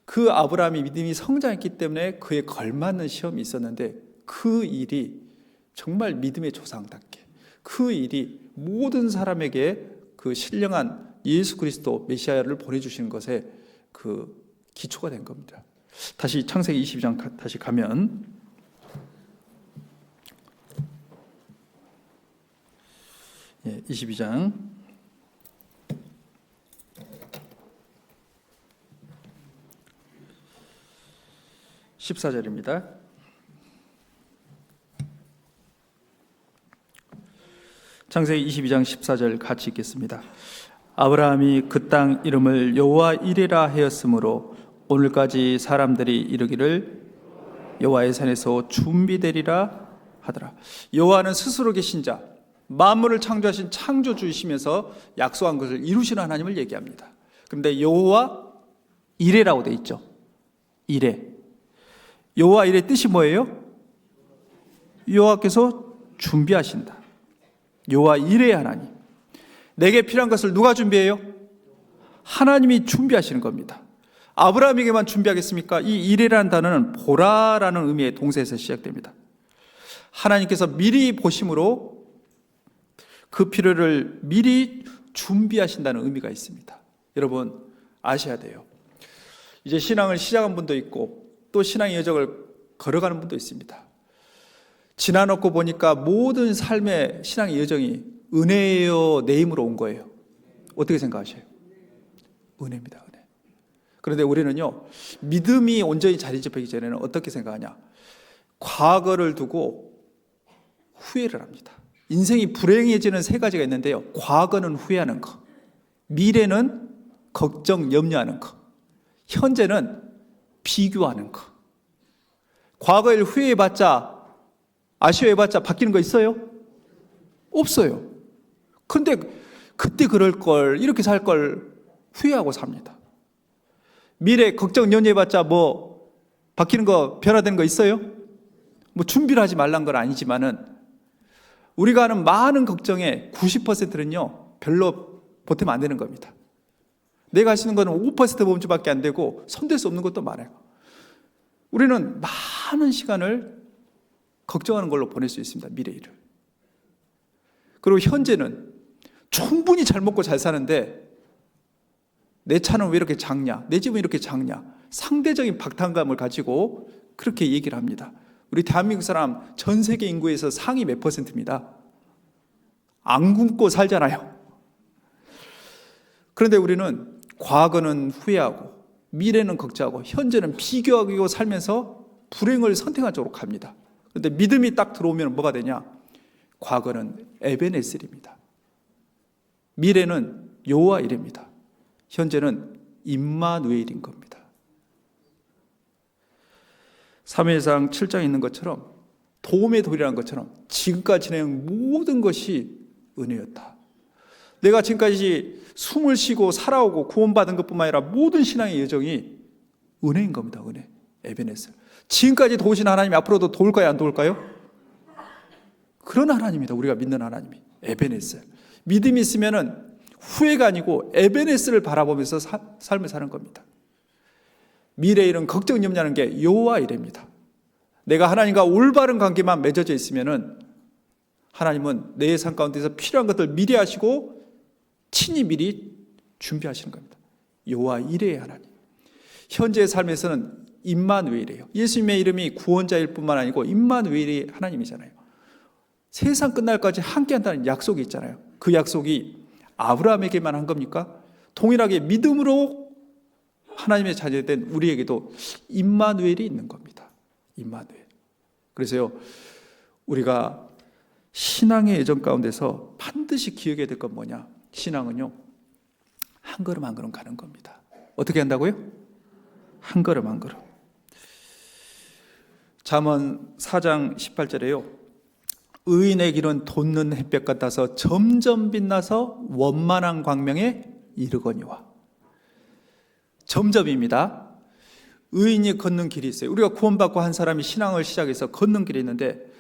그 아브라함이 믿음이 성장했기 때문에 그에 걸맞는 시험이 있었는데, 그 일이 정말 믿음의 조상답게, 그 일이 모든 사람에게 그 신령한 예수 그리스도 메시아를 보내주시는 것에 그 기초가 된 겁니다. 다시 창세기 22장 다시 가면, 예, 22장 14절입니다. 창세기 22장 14절 같이 읽겠습니다. 아브라함이 그 땅 이름을 여호와 이레라 하였으므로 오늘까지 사람들이 이르기를 여호와의 산에서 준비되리라 하더라. 여호와는 스스로 계신 자, 만물을 창조하신 창조주이시면서 약속한 것을 이루시는 하나님을 얘기합니다. 그런데 여호와 이레라고 돼 있죠. 이레. 여호와 이레 뜻이 뭐예요? 여호와께서 준비하신다. 여호와 이레의 하나님. 내게 필요한 것을 누가 준비해요? 하나님이 준비하시는 겁니다. 아브라함에게만 준비하겠습니까? 이 이레라는 단어는 보라라는 의미의 동사에서 시작됩니다. 하나님께서 미리 보심으로 그 필요를 미리 준비하신다는 의미가 있습니다. 여러분 아셔야 돼요. 이제 신앙을 시작한 분도 있고 또 신앙의 여정을 걸어가는 분도 있습니다. 지나놓고 보니까 모든 삶의 신앙의 여정이 은혜예요, 내 힘으로 온 거예요? 어떻게 생각하셔요? 은혜입니다, 은혜. 그런데 우리는요, 믿음이 온전히 자리 잡히기 전에는 어떻게 생각하냐? 과거를 두고 후회를 합니다. 인생이 불행해지는 세 가지가 있는데요. 과거는 후회하는 거, 미래는 걱정, 염려하는 거, 현재는 비교하는 거. 과거를 후회해봤자, 아쉬워해봤자 바뀌는 거 있어요? 없어요. 그런데 그때 그럴 걸, 이렇게 살 걸 후회하고 삽니다. 미래 걱정, 염려해봤자 뭐 바뀌는 거, 변화되는 거 있어요? 뭐 준비를 하지 말란 건 아니지만은 우리가 하는 많은 걱정의 90%는요 별로 보태면 안 되는 겁니다. 내가 할 수 있는 거는 5% 범주밖에 안 되고 손댈 수 없는 것도 많아요. 우리는 많은 시간을 걱정하는 걸로 보낼 수 있습니다. 미래 일을. 그리고 현재는 충분히 잘 먹고 잘 사는데 내 차는 왜 이렇게 작냐, 내 집은 이렇게 작냐, 상대적인 박탈감을 가지고 그렇게 얘기를 합니다. 우리 대한민국 사람 전 세계 인구에서 상위 몇 %입니다. 안 굶고 살잖아요. 그런데 우리는 과거는 후회하고 미래는 걱정하고 현재는 비교하고 살면서 불행을 선택한 쪽으로 갑니다. 그런데 믿음이 딱 들어오면 뭐가 되냐? 과거는 에베네셀입니다. 미래는 여호와 이레입니다. 현재는 임마누엘인 겁니다. 사무엘상 7장에 있는 것처럼 도움의 돌이라는 것처럼 지금까지 진행 모든 것이 은혜였다. 내가 지금까지 숨을 쉬고 살아오고 구원받은 것뿐만 아니라 모든 신앙의 여정이 은혜인 겁니다. 은혜. 에베네셀. 지금까지 도우신 하나님이 앞으로도 도울까요? 안 도울까요? 그런 하나님이다. 우리가 믿는 하나님이. 에베네셀. 믿음이 있으면은 후회가 아니고 에베네셀을 바라보면서 삶을 사는 겁니다. 미래의 일은 걱정 염려하는 게 여호와 이레입니다. 내가 하나님과 올바른 관계만 맺어져 있으면은 하나님은 내 삶 가운데서 필요한 것들 미리 하시고 친히 미리 준비하시는 겁니다. 여호와 이레의 하나님. 현재의 삶에서는 임마누엘이에요. 예수님의 이름이 구원자일 뿐만 아니고 임마누엘이 하나님이잖아요. 세상 끝날까지 함께한다는 약속이 있잖아요. 그 약속이 아브라함에게만 한 겁니까? 동일하게 믿음으로 하나님의 자녀된 우리에게도 임마누엘이 있는 겁니다. 임마누엘. 그래서요, 우리가 신앙의 여정 가운데서 반드시 기억해야 될 건 뭐냐? 신앙은요, 한 걸음 한 걸음 가는 겁니다. 어떻게 한다고요? 한 걸음 한 걸음. 잠언 4장 18절에요. 의인의 길은 돋는 햇볕 같아서 점점 빛나서 원만한 광명에 이르거니와. 점점입니다. 의인이 걷는 길이 있어요. 우리가 구원받고 한 사람이 신앙을 시작해서 걷는 길이 있는데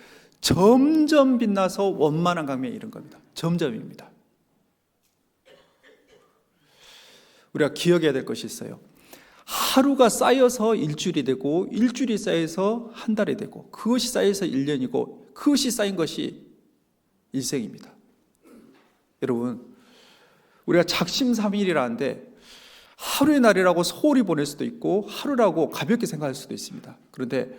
점점 빛나서 원만한 광명에 이른 겁니다. 점점입니다. 우리가 기억해야 될 것이 있어요. 하루가 쌓여서 일주일이 되고 일주일이 쌓여서 한 달이 되고 그것이 쌓여서 1년이고 그것이 쌓인 것이 일생입니다. 여러분, 우리가 작심삼일이라는데 하루의 날이라고 소홀히 보낼 수도 있고 하루라고 가볍게 생각할 수도 있습니다. 그런데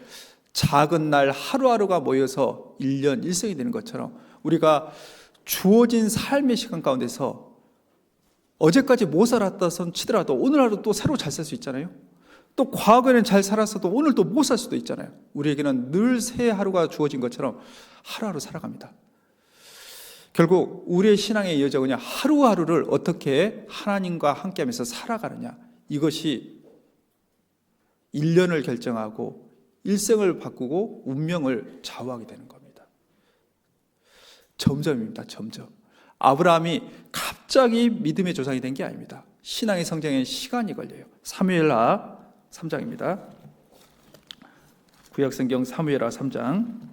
작은 날 하루하루가 모여서 1년, 일생이 되는 것처럼 우리가 주어진 삶의 시간 가운데서 어제까지 못 살았다 손 치더라도 오늘 하루 또 새로 잘 살 수 있잖아요. 또 과거에는 잘 살았어도 오늘 또 못 살 수도 있잖아요. 우리에게는 늘 새 하루가 주어진 것처럼 하루하루 살아갑니다. 결국 우리의 신앙의 여정은 하루하루를 어떻게 하나님과 함께하면서 살아가느냐, 이것이 1년을 결정하고 일생을 바꾸고 운명을 좌우하게 되는 겁니다. 점점입니다. 점점. 아브라함이 갑자기 믿음의 조상이 된 게 아닙니다. 신앙의 성장에 시간이 걸려요. 사무엘하 3장입니다. 구약성경 사무엘하 3장.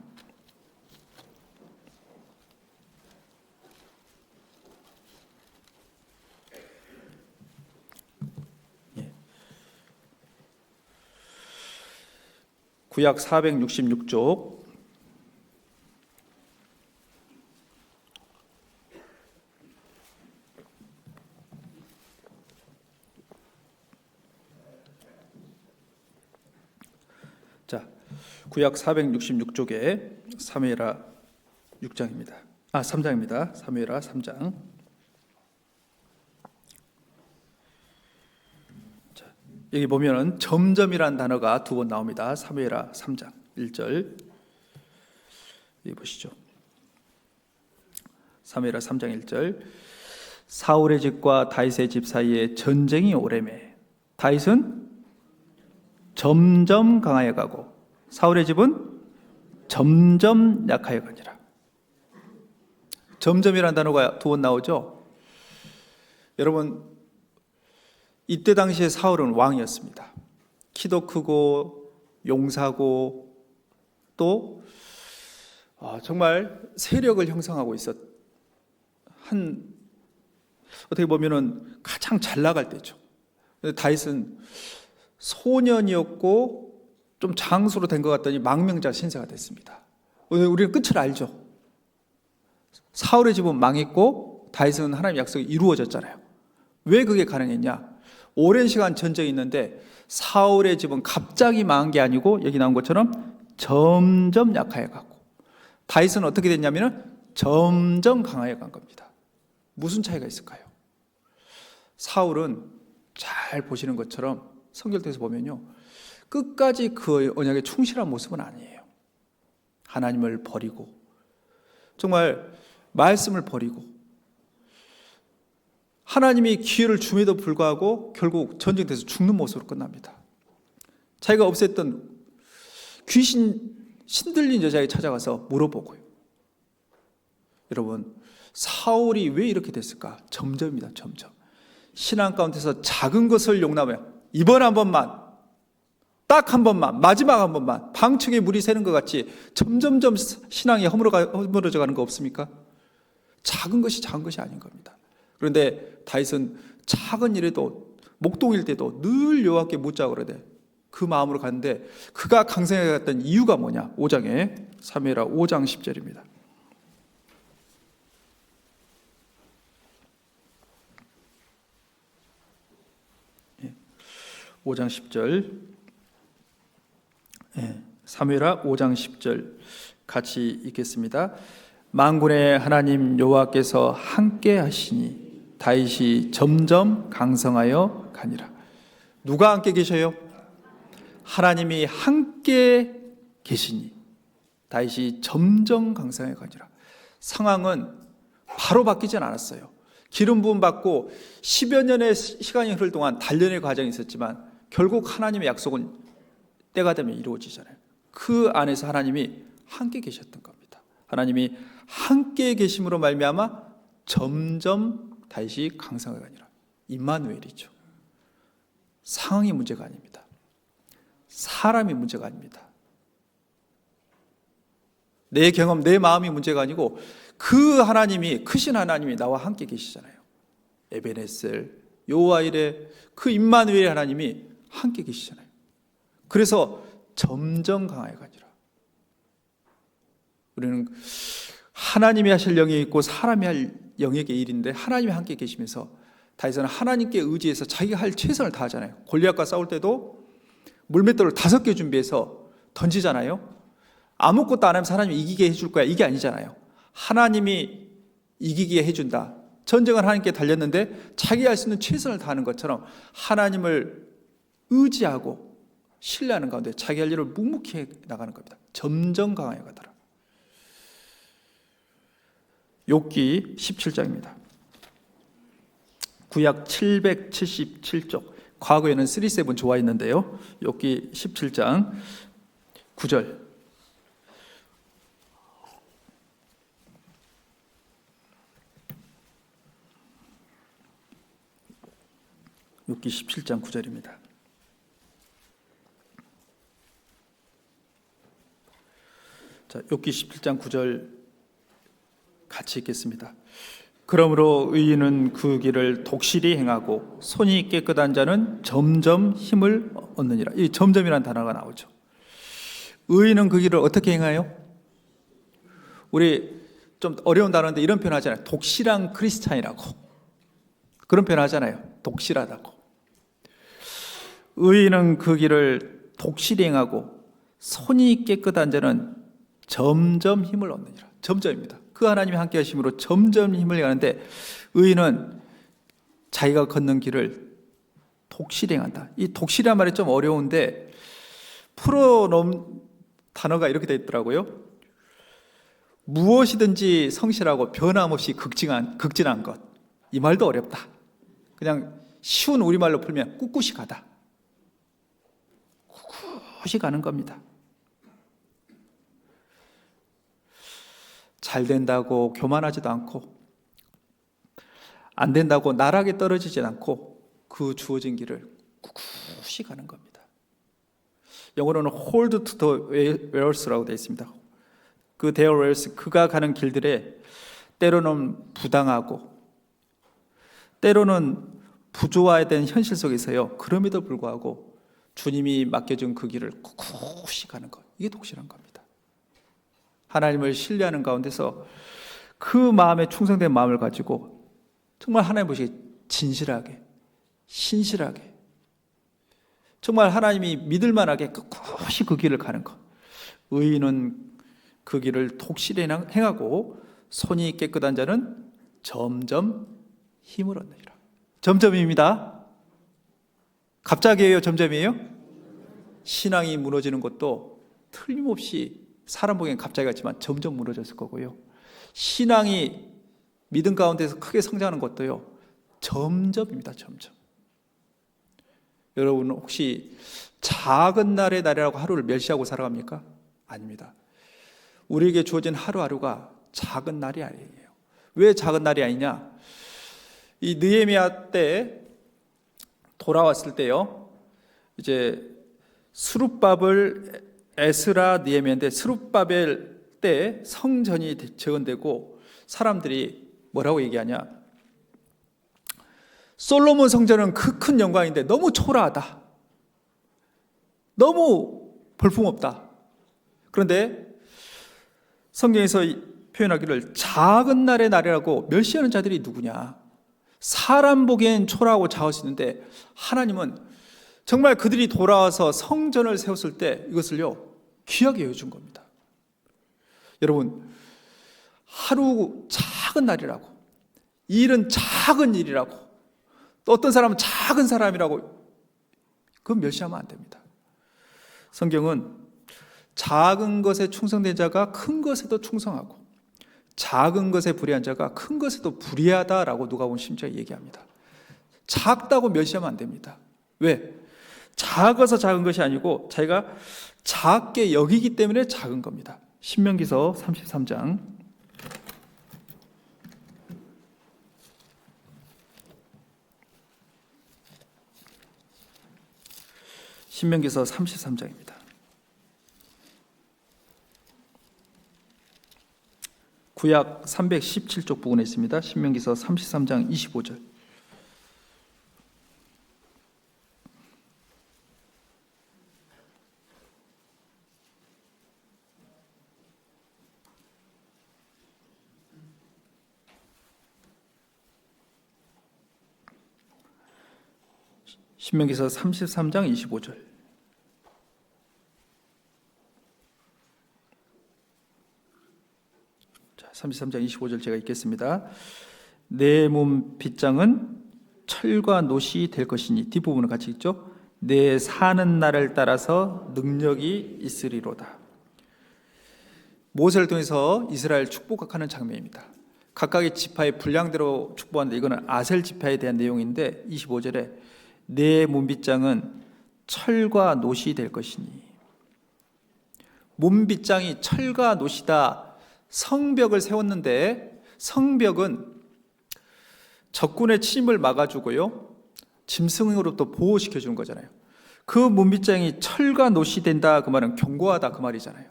구약 466쪽. 자, 구약 466쪽에 사무엘하 6장입니다. 3장입니다. 사무엘하 3장. 자, 여기 보면은 점점이라는 단어가 두 번 나옵니다. 사무엘하 3장 1절. 여기 보시죠. 사무엘하 3장 1절. 사울의 집과 다윗의 집 사이에 전쟁이 오래매 다윗은 점점 강하여 가고 사울의 집은 점점 약하여 가니라. 점점이라는 단어가 두 번 나오죠. 여러분, 이때 당시에 사울은 왕이었습니다. 키도 크고 용사고 또 정말 세력을 형성하고 어떻게 보면은 가장 잘 나갈 때죠. 다윗은 소년이었고 좀 장수로 된 것 같더니 망명자 신세가 됐습니다. 우리는 끝을 알죠. 사울의 집은 망했고 다윗은 하나님의 약속이 이루어졌잖아요. 왜 그게 가능했냐? 오랜 시간 전쟁이 있는데 사울의 집은 갑자기 망한 게 아니고 여기 나온 것처럼 점점 약하여 가고, 다윗은 어떻게 됐냐면 점점 강하여 간 겁니다. 무슨 차이가 있을까요? 사울은 잘 보시는 것처럼 성경에서 보면요, 끝까지 그 언약에 충실한 모습은 아니에요. 하나님을 버리고 정말 말씀을 버리고 하나님이 기회를 줌에도 불구하고 결국 전쟁에서 죽는 모습으로 끝납니다. 자기가 없앴던 신들린 여자에게 찾아가서 물어보고요. 여러분, 사울이 왜 이렇게 됐을까? 점점입니다. 점점. 신앙 가운데서 작은 것을 용납해요. 이번 한 번만, 딱 한 번만, 마지막 한 번만, 방충에 물이 새는 것 같이 점점점 신앙이 허물어져 가는 거 없습니까? 작은 것이 아닌 겁니다. 그런데 다윗은 작은 일에도, 목동일 때도 늘 여호와께 묻자 그러되 그 마음으로 갔는데 그가 강성하게 갔던 이유가 뭐냐? 5장에 사무엘하 5장 10절입니다. 5장 10절. 사무엘하 5장 10절 같이 읽겠습니다. 만군의 하나님 여호와께서 함께 하시니 다윗이 점점 강성하여 가니라. 누가 함께 계셔요? 하나님이 함께 계시니 다윗이 점점 강성하여 가니라. 상황은 바로 바뀌진 않았어요. 기름 부음 받고 10여 년의 시간이 흐를 동안 단련의 과정이 있었지만 결국 하나님의 약속은 때가 되면 이루어지잖아요. 그 안에서 하나님이 함께 계셨던 겁니다. 하나님이 함께 계심으로 말미암아 점점 다윗이 강성하게 가니라. 임마누엘이죠. 상황이 문제가 아닙니다. 사람이 문제가 아닙니다. 내 경험, 내 마음이 문제가 아니고 그 하나님이, 크신 하나님이 나와 함께 계시잖아요. 에베네셀, 여호와이레, 그 임마누엘의 하나님이 함께 계시잖아요. 그래서 점점 강하게 가니라. 우리는 하나님이 하실 영이 있고 사람이 할 영역의 일인데 하나님이 함께 계시면서 다윗은 하나님께 의지해서 자기가 할 최선을 다하잖아요. 골리앗과 싸울 때도 물맷돌을 5개 준비해서 던지잖아요. 아무것도 안 하면 하나님이 이기게 해줄 거야, 이게 아니잖아요. 하나님이 이기게 해준다. 전쟁을 하나님께 달렸는데 자기가 할 수 있는 최선을 다하는 것처럼 하나님을 의지하고 신뢰하는 가운데 자기 할 일을 묵묵히 나가는 겁니다. 점점 강하게 가더라. 욥기 17장입니다. 구약 777쪽. 과거에는 37 좋아했는데요. 욥기 17장 9절. 욥기 17장 9절입니다. 자, 욥기 17장 9절 같이 읽겠습니다. 그러므로 의인은 그 길을 독실히 행하고 손이 깨끗한 자는 점점 힘을 얻느니라. 이 점점이라는 단어가 나오죠. 의인은 그 길을 어떻게 행해요? 우리 좀 어려운 단어인데 이런 표현 하잖아요. 독실한 크리스찬이라고. 그런 표현 하잖아요. 독실하다고. 의인은 그 길을 독실히 행하고 손이 깨끗한 자는 점점 힘을 얻느니라. 점점입니다. 그 하나님이 함께 하심으로 점점 힘을 가는데 의인은 자기가 걷는 길을 독실히 행한다. 이 독실이란 말이 좀 어려운데 풀어놓은 단어가 이렇게 되어 있더라고요. 무엇이든지 성실하고 변함없이 극진한 것. 이 말도 어렵다. 그냥 쉬운 우리말로 풀면 꿋꿋이 가다. 꿋꿋이 가는 겁니다. 잘 된다고 교만하지도 않고 안 된다고 나락에 떨어지지 않고 그 주어진 길을 꿋꿋이 가는 겁니다. 영어로는 hold to the wells라고 되어 있습니다. 그 their wells, 그가 가는 길들에 때로는 부당하고 때로는 부조화된 현실 속에서요. 그럼에도 불구하고 주님이 맡겨준 그 길을 꿋꿋이 가는 것. 이게 독실한 겁니다. 하나님을 신뢰하는 가운데서 그 마음에 충성된 마음을 가지고 정말 하나님 보시기에 진실하게, 신실하게, 정말 하나님이 믿을 만하게 꿋꿋이 그 길을 가는 것. 의인은 그 길을 독실히 행하고 손이 깨끗한 자는 점점 힘을 얻느니라. 점점입니다. 갑자기예요? 점점이에요? 신앙이 무너지는 것도 틀림없이 사람 보기엔 갑자기 같지만 점점 무너졌을 거고요. 신앙이 믿음 가운데서 크게 성장하는 것도요. 점점입니다. 점점. 여러분 혹시 작은 날의 날이라고 하루를 멸시하고 살아갑니까? 아닙니다. 우리에게 주어진 하루하루가 작은 날이 아니에요. 왜 작은 날이 아니냐? 이 느헤미야 때 돌아왔을 때요. 이제 스룹바벨 에스라 느헤미야인데 스룹바벨 때 성전이 재건되고 사람들이 뭐라고 얘기하냐? 솔로몬 성전은 그 큰 영광인데 너무 초라하다. 너무 볼품없다. 그런데 성경에서 표현하기를 작은 날의 날이라고 멸시하는 자들이 누구냐? 사람 보기엔 초라하고 작을 수 있는데 하나님은 정말 그들이 돌아와서 성전을 세웠을 때 이것을요 귀하게 여겨준 겁니다. 여러분 하루 작은 날이라고, 일은 작은 일이라고, 또 어떤 사람은 작은 사람이라고 그건 멸시하면 안 됩니다. 성경은 작은 것에 충성된 자가 큰 것에도 충성하고 작은 것에 불의한 자가 큰 것에도 불의하다라고 누가복음 10장에 얘기합니다. 작다고 멸시하면 안 됩니다. 왜? 작아서 작은 것이 아니고 자기가 작게 여기기 때문에 작은 겁니다. 신명기서 33장 신명기서 33장입니다. 구약 317쪽 부분에 있습니다. 신명기서 33장 25절. 신명기서 33장 25절. 자, 33장 25절 제가 읽겠습니다. 내 몸 빗장은 철과 노시 될 것이니, 뒷부분을 같이 읽죠. 내 사는 날을 따라서 능력이 있으리로다. 모세를 통해서 이스라엘 축복하는 장면입니다. 각각의 지파의 분량대로 축복하는데 이거는 아셀 지파에 대한 내용인데 25절에 내 문빗장은 철과 놋이 될 것이니 문빗장이 철과 놋이다. 성벽을 세웠는데 성벽은 적군의 침입을 막아주고요 짐승으로부터 보호시켜 주는 거잖아요. 그 문빗장이 철과 놋이 된다 그 말은 견고하다 그 말이잖아요.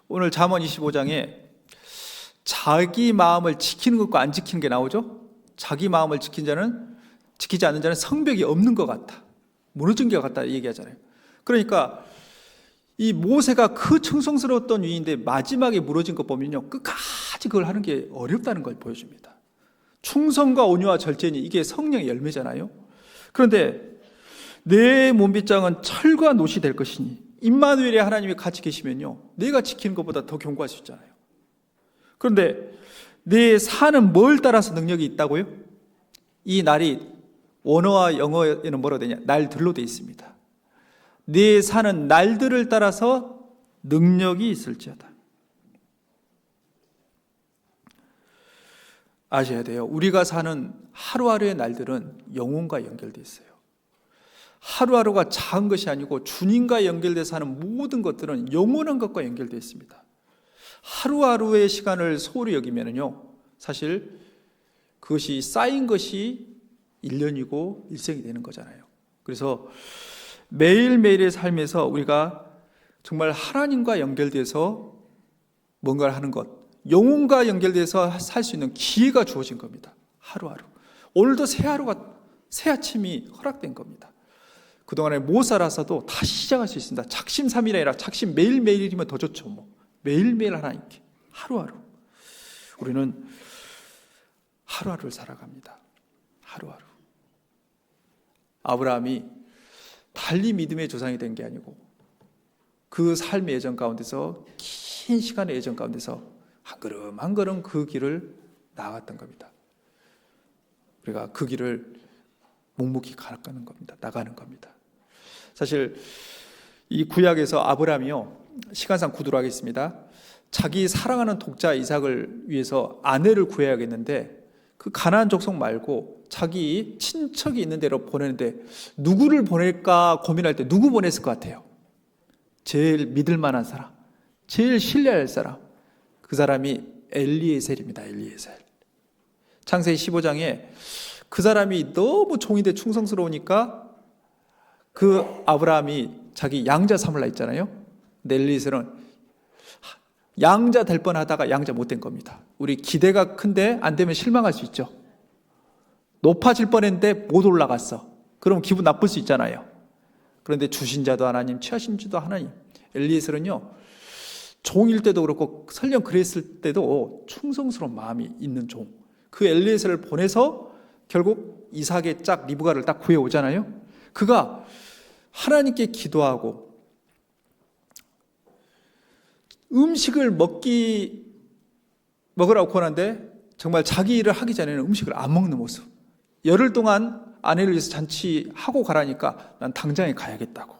오늘 잠언 25장에 자기 마음을 지키는 것과 안 지키는 게 나오죠. 자기 마음을 지키지 않는 자는 성벽이 없는 것 같다, 무너진 것 같다 얘기하잖아요. 그러니까 이 모세가 그 충성스러웠던 위인데 마지막에 무너진 것 보면요 끝까지 그걸 하는 게 어렵다는 걸 보여줍니다. 충성과 온유와 절제니 이게 성령의 열매잖아요. 그런데 내 문빗장은 철과 놋이 될 것이니 임마누엘의 하나님이 같이 계시면요 내가 지키는 것보다 더 견고할 수 있잖아요. 그런데 내 산은 뭘 따라서 능력이 있다고요? 이 날이 원어와 영어에는 뭐라고 되냐? 날들로 되어 있습니다. 내 산은 날들을 따라서 능력이 있을지어다. 아셔야 돼요. 우리가 사는 하루하루의 날들은 영혼과 연결되어 있어요. 하루하루가 작은 것이 아니고 주님과 연결돼서 하는 모든 것들은 영원한 것과 연결되어 있습니다. 하루하루의 시간을 소홀히 여기면요 사실 그것이 쌓인 것이 1년이고 일생이 되는 거잖아요. 그래서 매일매일의 삶에서 우리가 정말 하나님과 연결돼서 뭔가를 하는 것, 영혼과 연결돼서 살 수 있는 기회가 주어진 겁니다. 하루하루. 오늘도 새 아침이 허락된 겁니다. 그동안에 못 살아서도 다시 시작할 수 있습니다. 작심삼일이 아니라 작심 매일매일이면 더 좋죠. 매일매일 하나님께 하루하루. 우리는 하루하루를 살아갑니다. 하루하루. 아브라함이 달리 믿음의 조상이 된 게 아니고 그 삶의 예정 가운데서 긴 시간의 예정 가운데서 한 걸음 한 걸음 그 길을 나아갔던 겁니다. 우리가 그 길을 묵묵히 가는 겁니다. 나가는 겁니다. 사실 이 구약에서 아브라함이요 시간상 구두로 하겠습니다. 자기 사랑하는 독자 이삭을 위해서 아내를 구해야겠는데 그 가나안 족속 말고 자기 친척이 있는 데로 보내는데 누구를 보낼까 고민할 때 누구 보냈을 것 같아요? 제일 믿을 만한 사람, 제일 신뢰할 사람, 그 사람이 엘리에셀입니다. 엘리에셀. 창세기 15장에 그 사람이 너무 종인데 충성스러우니까 그 아브라함이 자기 양자 삼으려 했잖아요. 근데 엘리에셀은 양자 될 뻔하다가 양자 못 된 겁니다. 우리 기대가 큰데 안 되면 실망할 수 있죠. 높아질 뻔했는데 못 올라갔어. 그럼 기분 나쁠 수 있잖아요. 그런데 주신 자도 하나님, 취하신 자도 하나님. 엘리에셀은요 종일 때도 그렇고 설령 그랬을 때도 충성스러운 마음이 있는 종. 그 엘리에셀을 보내서 결국 이삭의 짝 리브가를 딱 구해오잖아요. 그가 하나님께 기도하고 음식을 먹으라고 권하는데 정말 자기 일을 하기 전에는 음식을 안 먹는 모습. 열흘 동안 아내를 위해서 잔치하고 가라니까 난 당장에 가야겠다고.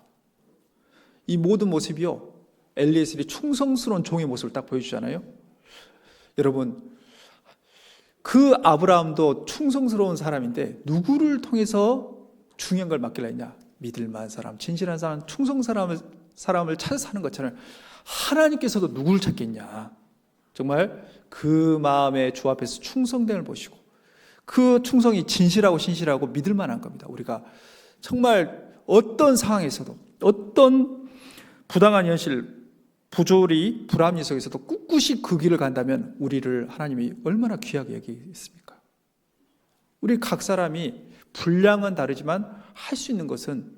이 모든 모습이요 엘리에셀이 충성스러운 종의 모습을 딱 보여주잖아요. 여러분 그 아브라함도 충성스러운 사람인데 누구를 통해서 중요한 걸 맡기려 했냐? 믿을 만한 사람, 진실한 사람, 사람을 찾아서 하는 것처럼 하나님께서도 누구를 찾겠냐? 정말 그 마음의 주 앞에서 충성됨을 보시고 그 충성이 진실하고 신실하고 믿을 만한 겁니다. 우리가 정말 어떤 상황에서도 어떤 부당한 현실, 부조리, 불합리 속에서도 꿋꿋이 그 길을 간다면 우리를 하나님이 얼마나 귀하게 여기겠습니까? 우리 각 사람이 분량은 다르지만 할 수 있는 것은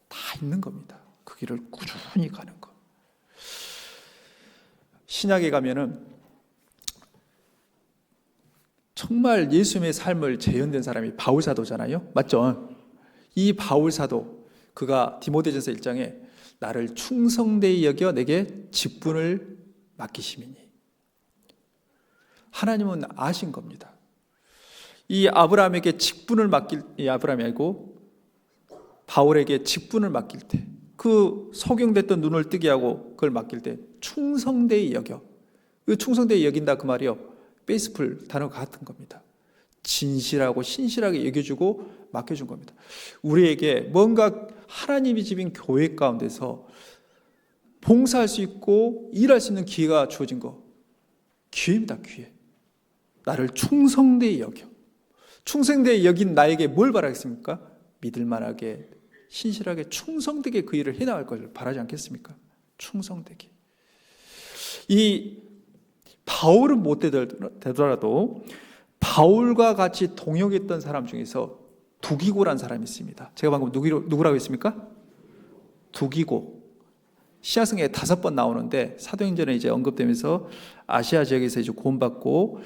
다 있는 겁니다. 그 길을 꾸준히 가는 것. 신약에 가면은 정말 예수님의 삶을 재현된 사람이 바울사도잖아요. 맞죠? 이 바울사도 그가 디모데전서 1장에 나를 충성되이 여겨 내게 직분을 맡기심이니 하나님은 아신 겁니다. 이 아브라함에게 직분을 이 아브라함이 아니고 바울에게 직분을 맡길 때 그 소경됐던 눈을 뜨게 하고 그걸 맡길 때 충성되이 여겨 충성되게 여긴다 그 말이요. 페이스풀 단어가 같은 겁니다. 진실하고 신실하게 여겨주고 맡겨준 겁니다. 우리에게 뭔가 하나님이 집인 교회 가운데서 봉사할 수 있고 일할 수 있는 기회가 주어진 거, 기회입니다. 기회. 나를 충성되게 여겨. 충성되게 여긴 나에게 뭘 바라겠습니까? 믿을만하게, 신실하게, 충성되게 그 일을 해나갈 것을 바라지 않겠습니까? 충성되게. 이 바울은 못 되더라도 바울과 같이 동역했던 사람 중에서 두기고라는 사람이 있습니다. 제가 방금 누구라고 했습니까? 두기고. 신약성경에 5번 나오는데 사도행전에 이제 언급되면서 아시아 지역에서 이제 구원받고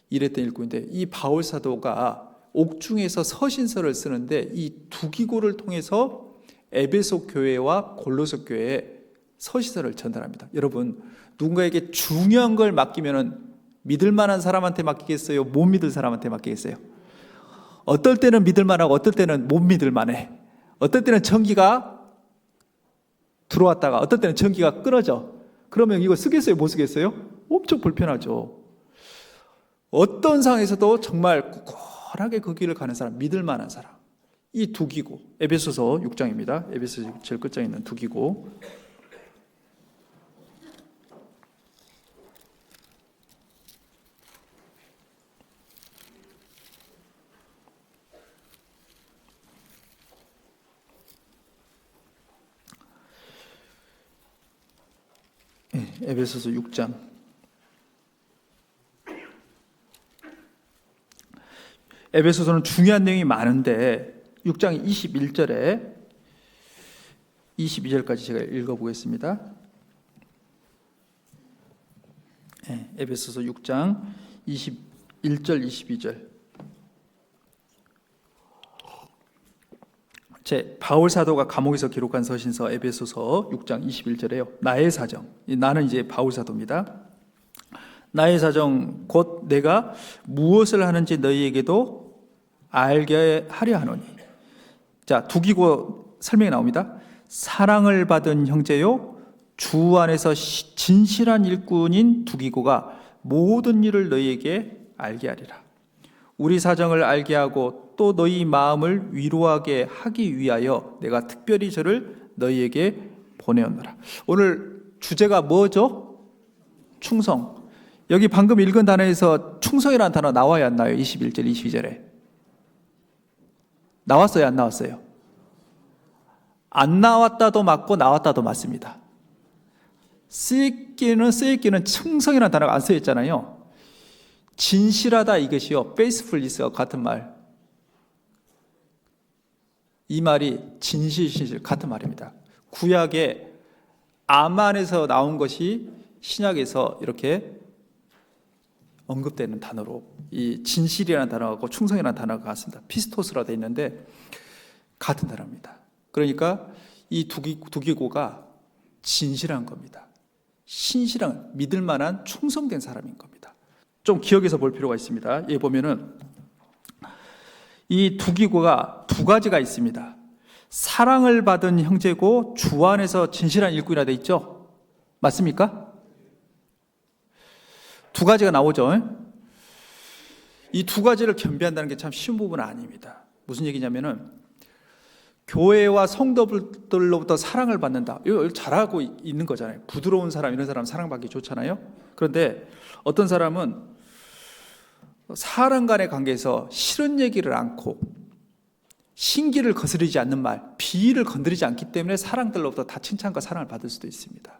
일했던 일꾼인데, 이 바울 사도가 옥중에서 서신서를 쓰는데 이 두기고를 통해서 에베소 교회와 골로새 교회에 서신서를 전달합니다. 여러분, 누군가에게 중요한 걸 맡기면은 믿을 만한 사람한테 맡기겠어요? 못 믿을 사람한테 맡기겠어요? 어떨 때는 믿을 만하고 어떨 때는 못 믿을 만해. 어떨 때는 전기가 들어왔다가 어떨 때는 전기가 끊어져. 그러면 이거 쓰겠어요? 못 쓰겠어요? 엄청 불편하죠. 어떤 상황에서도 정말 굳건하게 그 길을 가는 사람, 믿을 만한 사람. 이 두기고, 에베소서 6장입니다. 에베소서 제일 끝장에 있는 두기고. 에베소서 6장. 에베소서는 중요한 내용이 많은데 6장 21절에 22절까지 제가 읽어보겠습니다. 에베소서 6장 21절 22절. 제 바울 사도가 감옥에서 기록한 서신서 에베소서 6장 21절에요. 나의 사정. 나는 이제 바울 사도입니다. 나의 사정 곧 내가 무엇을 하는지 너희에게도 알게 하려 하노니. 자, 두기고 설명이 나옵니다. 사랑을 받은 형제요 주 안에서 진실한 일꾼인 두기고가 모든 일을 너희에게 알게 하리라. 우리 사정을 알게 하고 또 너희 마음을 위로하게 하기 위하여 내가 특별히 저를 너희에게 보내었노라. 오늘 주제가 뭐죠? 충성. 여기 방금 읽은 단어에서 충성이라는 단어 나와야 안 나와요? 21절 22절에 나왔어요? 안 나왔어요? 안 나왔다도 맞고 나왔다도 맞습니다. 쓰였기는 충성이라는 단어가 안 쓰여 있잖아요. 진실하다 이것이요, faithfulness와 같은 말. 이 말이 진실, 신실 같은 말입니다. 구약의 아만에서 나온 것이 신약에서 이렇게 언급되는 단어로, 이 진실이라는 단어하고 충성이라는 단어가 같습니다. 피스토스라 되어 있는데 같은 단어입니다. 그러니까 이 두기고가 진실한 겁니다. 신실한, 믿을 만한 충성된 사람인 겁니다. 좀 기억해서 볼 필요가 있습니다. 여기 보면은 이 두기고가 두 가지가 있습니다. 사랑을 받은 형제고 주 안에서 진실한 일꾼이라 돼 있죠? 맞습니까? 두 가지가 나오죠. 이 두 가지를 겸비한다는 게 참 쉬운 부분은 아닙니다. 무슨 얘기냐면은 교회와 성도들로부터 사랑을 받는다. 이거 잘하고 있는 거잖아요. 부드러운 사람, 이런 사람 사랑받기 좋잖아요. 그런데 어떤 사람은 사람 간의 관계에서 싫은 얘기를 않고 신기를 거스르지 않는 말, 비위를 건드리지 않기 때문에 사람들로부터 다 칭찬과 사랑을 받을 수도 있습니다.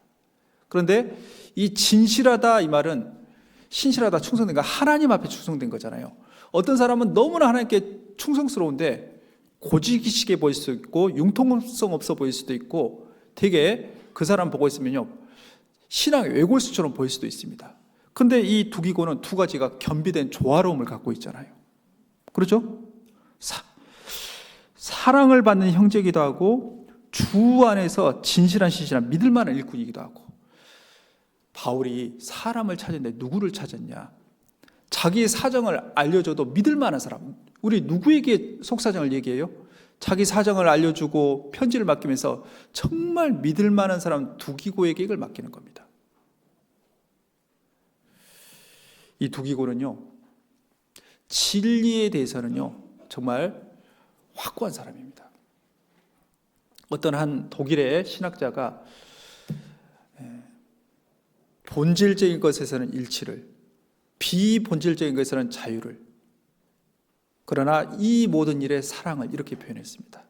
그런데 이 진실하다 이 말은 신실하다, 충성된 거, 하나님 앞에 충성된 거잖아요. 어떤 사람은 너무나 하나님께 충성스러운데 고지기식해 보일 수도 있고 융통성 없어 보일 수도 있고 되게 그 사람 보고 있으면요 신앙의 외골수처럼 보일 수도 있습니다. 그런데 이 두기고는 두 가지가 겸비된 조화로움을 갖고 있잖아요. 그렇죠? 사랑을 받는 형제이기도 하고 주 안에서 진실한 신실한 믿을 만한 일꾼이기도 하고. 바울이 사람을 찾았는데 누구를 찾았냐? 자기의 사정을 알려줘도 믿을 만한 사람. 우리 누구에게 속사정을 얘기해요? 자기 사정을 알려주고 편지를 맡기면서 정말 믿을 만한 사람 두기고에게 이걸 맡기는 겁니다. 이 두기고는요, 진리에 대해서는요 정말 확고한 사람입니다. 어떤 한 독일의 신학자가 본질적인 것에서는 일치를, 비본질적인 것에서는 자유를, 그러나 이 모든 일에 사랑을 이렇게 표현했습니다.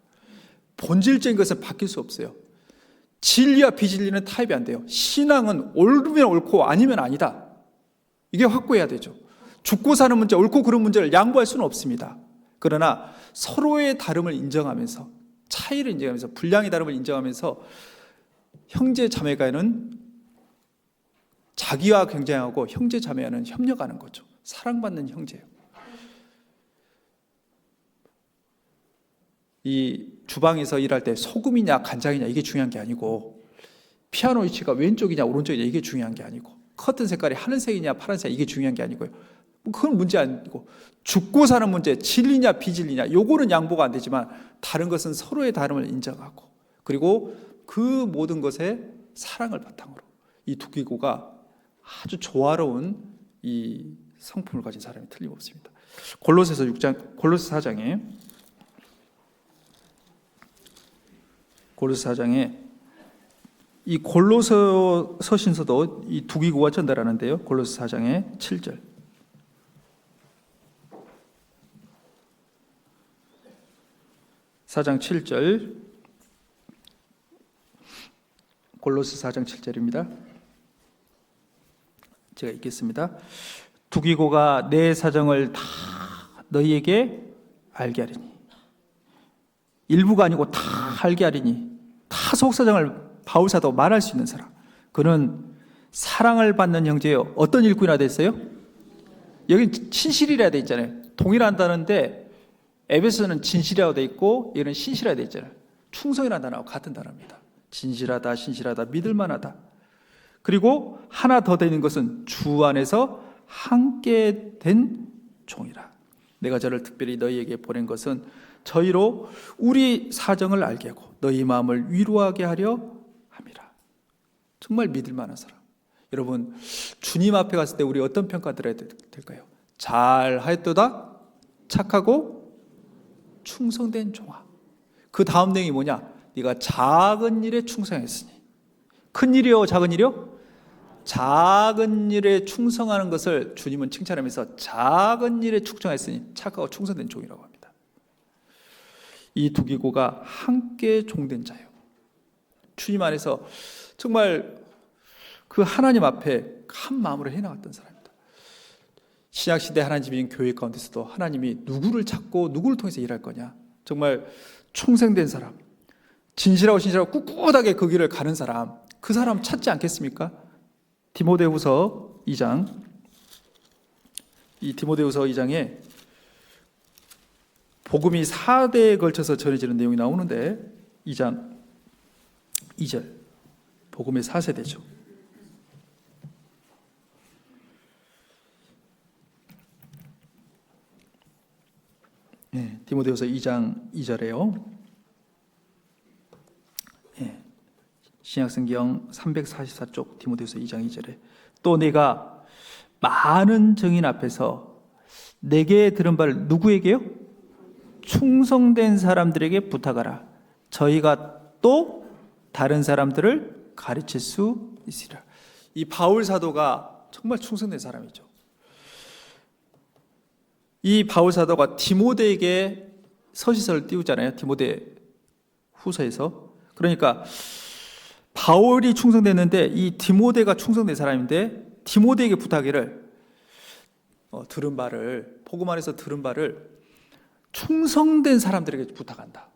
본질적인 것은 바뀔 수 없어요. 진리와 비진리는 타협이 안 돼요. 신앙은 옳으면 옳고 아니면 아니다. 이게 확고해야 되죠. 죽고 사는 문제, 옳고 그른 문제를 양보할 수는 없습니다. 그러나 서로의 다름을 인정하면서, 차이를 인정하면서, 분량의 다름을 인정하면서 형제 자매간은 자기와 경쟁하고 형제 자매와는 협력하는 거죠. 사랑받는 형제예요. 이 주방에서 일할 때 소금이냐 간장이냐 이게 중요한 게 아니고, 피아노 위치가 왼쪽이냐 오른쪽이냐 이게 중요한 게 아니고, 커튼 색깔이 하늘색이냐 파란색 이게 중요한 게 아니고요. 그건 문제 아니고, 죽고 사는 문제, 진리냐 비진리냐 요거는 양보가 안 되지만 다른 것은 서로의 다름을 인정하고, 그리고 그 모든 것에 사랑을 바탕으로 이 두기고가 아주 조화로운 이 성품을 가진 사람이 틀림없습니다. 골로새서 4장에 이 골로새 서신서도 이 두기고가 전달하는데요. 골로새 4장의 7절. 골로새 4장 7절입니다. 제가 읽겠습니다. 두기고가 내 사정을 다 너희에게 알게 하리니, 일부가 아니고 다 알게 하리니, 다 속사정을 바울사도 말할 수 있는 사람, 그는 사랑을 받는 형제요. 어떤 일꾼이라 됐어요? 여기 신실이라 돼 있잖아요. 동일한다는데 에베소는 진실이라고 돼 있고 여기는 신실이라 돼 있잖아요. 충성이라는 단어와 같은 단어입니다. 진실하다, 신실하다, 믿을만하다. 그리고 하나 더 되는 것은 주 안에서 함께 된 종이라. 내가 저를 특별히 너희에게 보낸 것은 저희로 우리 사정을 알게 하고 너희 마음을 위로하게 하려 함이라. 정말 믿을 만한 사람. 여러분, 주님 앞에 갔을 때 우리 어떤 평가 들어야 될까요? 잘하였도다, 착하고 충성된 종아. 그 다음 내용이 뭐냐? 네가 작은 일에 충성했으니. 큰 일이요, 작은 일이요? 작은 일에 충성하는 것을 주님은 칭찬하면서 작은 일에 충성했으니 착하고 충성된 종이라고 합니다. 이 두기고가 함께 종된 자예요. 주님 안에서 정말 그 하나님 앞에 한 마음으로 해나갔던 사람입니다. 신약시대 하나님인 교회 가운데서도 하나님이 누구를 찾고 누구를 통해서 일할 거냐, 정말 충성된 사람, 진실하고 신실하고 꿋꿋하게 그 길을 가는 사람, 그 사람 찾지 않겠습니까? 디모데후서 2장, 이 디모데후서 2장에 복음이 4대에 걸쳐서 전해지는 내용이 나오는데 2장 2절, 복음의 4세대죠. 네, 디모데후서 2장 2절에요. 네, 신약성경 344쪽 디모데후서 2장 2절에 또 내가 많은 증인 앞에서 내게 들은 바를 누구에게요? 충성된 사람들에게 부탁하라. 저희가 또 다른 사람들을 가르칠 수 있으리라. 이 바울 사도가 정말 충성된 사람이죠. 이 바울 사도가 디모데에게 서신서를 띄우잖아요. 디모데 후서에서. 그러니까 바울이 충성됐는데 이 디모데가 충성된 사람인데 디모데에게 부탁을 들은 바를, 복음 안에서 들은 바를 충성된 사람들에게 부탁한다.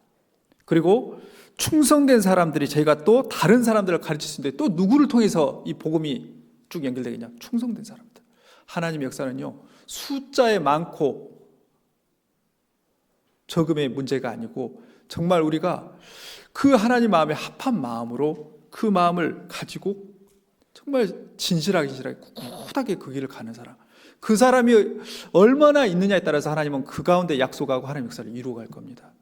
그리고 충성된 사람들이 저희가 또 다른 사람들을 가르칠 수 있는데 또 누구를 통해서 이 복음이 쭉 연결되겠냐? 충성된 사람들. 하나님의 역사는요, 숫자에 많고 적음의 문제가 아니고 정말 우리가 그 하나님 마음에 합한 마음으로 그 마음을 가지고 정말 진실하게 꿋꿋하게 그 길을 가는 사람, 그 사람이 얼마나 있느냐에 따라서 하나님은 그 가운데 약속하고 하나님의 역사를 이루어갈 겁니다.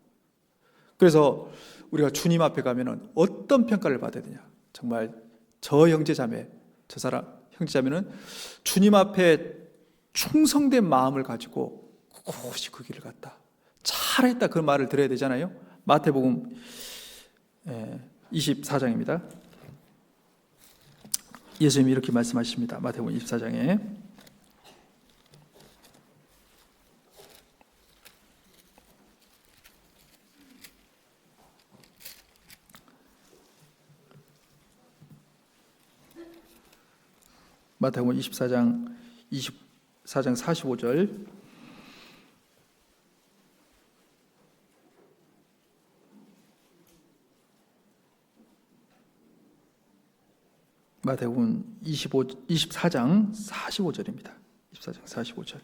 그래서 우리가 주님 앞에 가면은 어떤 평가를 받아야 되냐? 정말 저 형제자매, 저 사람 형제자매는 주님 앞에 충성된 마음을 가지고 꿋꿋이 그 길을 갔다. 잘했다, 그 말을 들어야 되잖아요. 마태복음 24장입니다. 예수님이 이렇게 말씀하십니다. 마태복음 24장에 마태복음 24장 45절 마태복음 24장 45절입니다. 24장 45절.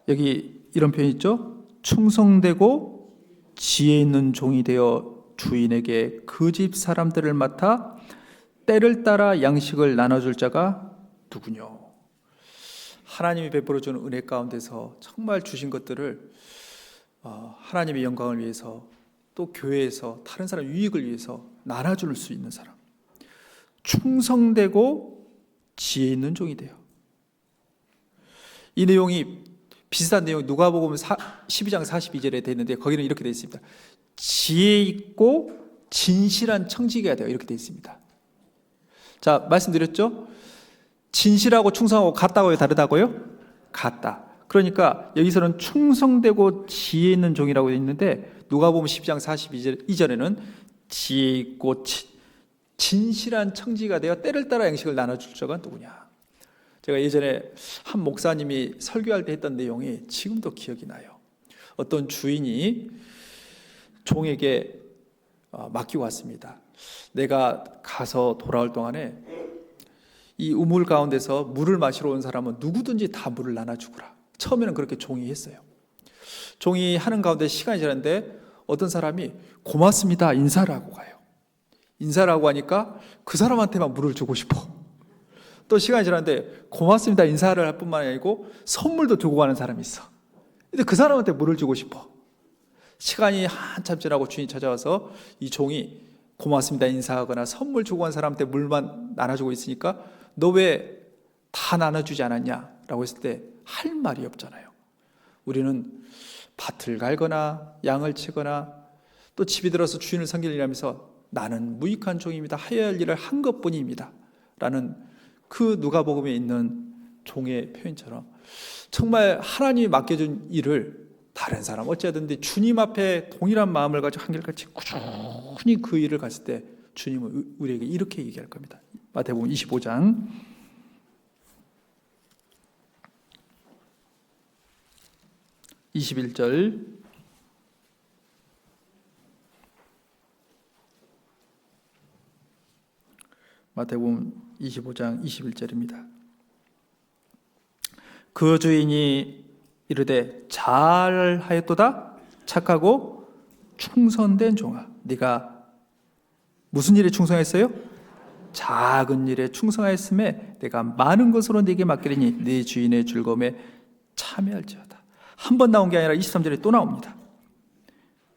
여기 이런 표현이 있죠. 충성되고 지혜 있는 종이 되어 주인에게 그 집 사람들을 맡아 때를 따라 양식을 나눠줄 자가 누구뇨. 하나님이 베풀어주는 은혜 가운데서 정말 주신 것들을 하나님의 영광을 위해서, 또 교회에서 다른 사람 유익을 위해서 나눠줄 수 있는 사람, 충성되고 지혜 있는 종이 돼요. 이 내용이 비슷한 내용이 누가복음 12장 42절에 되어 있는데, 거기는 이렇게 되어 있습니다. 지혜 있고 진실한 청지기가 되어, 이렇게 되어 있습니다. 자, 말씀드렸죠? 진실하고 충성하고 같다고요, 다르다고요? 같다. 그러니까 여기서는 충성되고 지혜 있는 종이라고 되어 있는데, 누가복음 10장 42절 이전에는 지혜 있고 진실한 청지가 되어 때를 따라 양식을 나눠줄 자가 누구냐. 제가 예전에 한 목사님이 설교할 때 했던 내용이 지금도 기억이 나요. 어떤 주인이 종에게 맡기고 왔습니다. 내가 가서 돌아올 동안에 이 우물 가운데서 물을 마시러 온 사람은 누구든지 다 물을 나눠주거라. 처음에는 그렇게 종이 했어요. 종이 하는 가운데 시간이 지났는데 어떤 사람이 고맙습니다 인사를 하고 가요. 인사를 하고 하니까 그 사람한테만 물을 주고 싶어. 또 시간이 지났는데 고맙습니다 인사를 할 뿐만 아니고 선물도 주고 가는 사람이 있어. 근데 그 사람한테 물을 주고 싶어. 시간이 한참 지나고 주인이 찾아와서 이 종이 고맙습니다 인사하거나 선물 주고 간 사람한테 물만 나눠주고 있으니까 너 왜 다 나눠주지 않았냐? 라고 했을 때 할 말이 없잖아요. 우리는 밭을 갈거나 양을 치거나 또 집에 들어서 주인을 섬기는 일하면서 나는 무익한 종입니다. 하여야 할 일을 한 것뿐입니다. 라는 그 누가복음에 있는 종의 표현처럼 정말 하나님이 맡겨준 일을 다른 사람 어찌하든지 주님 앞에 동일한 마음을 가지고 한결같이 꾸준히 그 일을 갔을 때 주님은 우리에게 이렇게 얘기할 겁니다. 마태복음 25장 21절 마태복음 25장 21절입니다. 그 주인이 이르되 잘하였도다 착하고 충성된 종아, 네가 무슨 일에 충성했어요? 작은 일에 충성하였음에 내가 많은 것으로 네게 맡기리니 네 주인의 즐거움에 참여할지어다. 한 번 나온 게 아니라 23절에 또 나옵니다.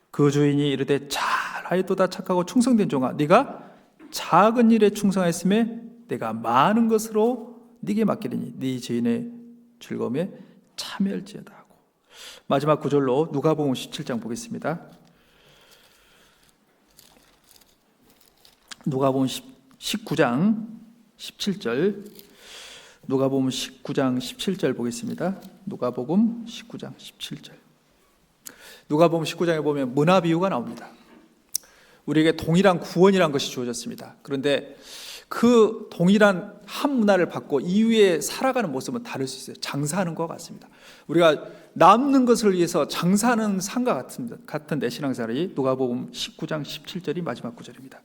그 주인이 이르되 잘하였도다 착하고 충성된 종아, 네가 작은 일에 충성하였음에 내가 많은 것으로 네게 맡기리니 네 주인의 즐거움에 참여할지어다 하고, 마지막 구절로 누가복음 17장 보겠습니다. 누가복음 19장 17절, 누가복음 19장 17절 보겠습니다. 누가복음 19장 17절. 누가복음 19장에 보면 문화 비유가 나옵니다. 우리에게 동일한 구원이란 것이 주어졌습니다. 그런데 그 동일한 한 문화를 받고 이후에 살아가는 모습은 다를 수 있어요. 장사하는 것 같습니다. 우리가 남는 것을 위해서 장사하는 상과 같은데 신앙생활이 누가복음 19장 17절이 마지막 구절입니다.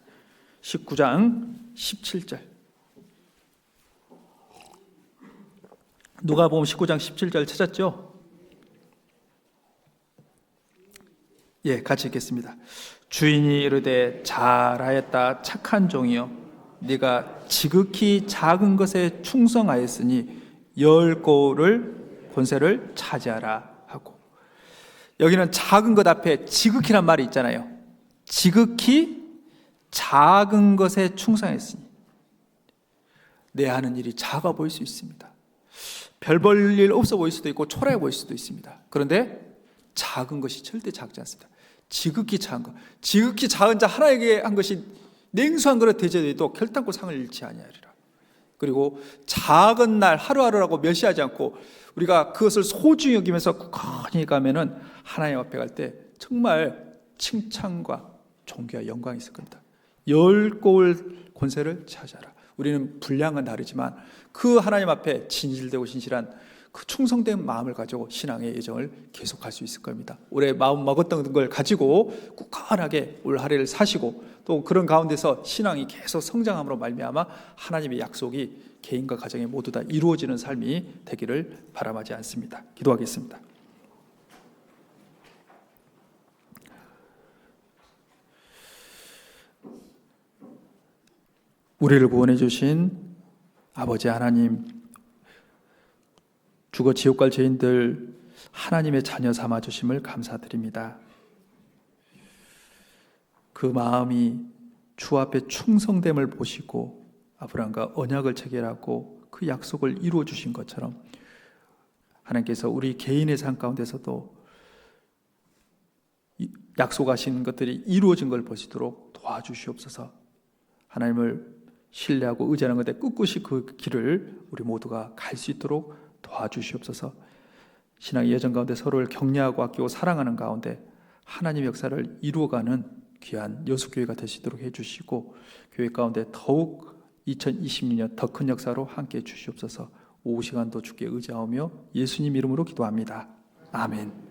19장 17절. 누가복음 19장 17절 찾았죠? 예, 같이 읽겠습니다. 주인이 이르되 잘하였다 착한 종이여, 네가 지극히 작은 것에 충성하였으니 열 고을 권세를 차지하라 하고, 여기는 작은 것 앞에 지극히란 말이 있잖아요. 지극히 작은 것에 충성했으니 내 하는 일이 작아 보일 수 있습니다. 별 볼 일 없어 보일 수도 있고 초라해 보일 수도 있습니다. 그런데 작은 것이 절대 작지 않습니다. 지극히 작은 것, 지극히 작은 자 하나에게 한 것이 냉수한 그릇 대접에도 결단코 상을 잃지 아니하리라. 그리고 작은 날 하루하루라고 멸시하지 않고 우리가 그것을 소중히 여기면서 굳건히 가면은 하나님 앞에 갈 때 정말 칭찬과 존귀와 영광이 있을 겁니다. 열 고울 권세를 차지하라. 우리는 분량은 다르지만 그 하나님 앞에 진실되고 신실한 그 충성된 마음을 가지고 신앙의 여정을 계속할 수 있을 겁니다. 올해 마음 먹었던 걸 가지고 굳건하게 올 한 해를 사시고 또 그런 가운데서 신앙이 계속 성장함으로 말미암아 하나님의 약속이 개인과 가정에 모두 다 이루어지는 삶이 되기를 바람하지 않습니다. 기도하겠습니다. 우리를 구원해 주신 아버지 하나님, 죽어 지옥 갈 죄인들 하나님의 자녀 삼아 주심을 감사드립니다. 그 마음이 주 앞에 충성됨을 보시고 아브라함과 언약을 체결하고 그 약속을 이루어 주신 것처럼 하나님께서 우리 개인의 삶 가운데서도 약속하신 것들이 이루어진 걸 보시도록 도와주시옵소서. 하나님을 신뢰하고 의지하는 것에 꿋꿋이 그 길을 우리 모두가 갈 수 있도록 도와주시옵소서. 신앙의 여정 가운데 서로를 격려하고 아끼고 사랑하는 가운데 하나님의 역사를 이루어가는 귀한 여수교회가 되시도록 해주시고 교회 가운데 더욱 2026년 더 큰 역사로 함께해 주시옵소서. 오후 시간도 주께 의지하오며 예수님 이름으로 기도합니다. 아멘.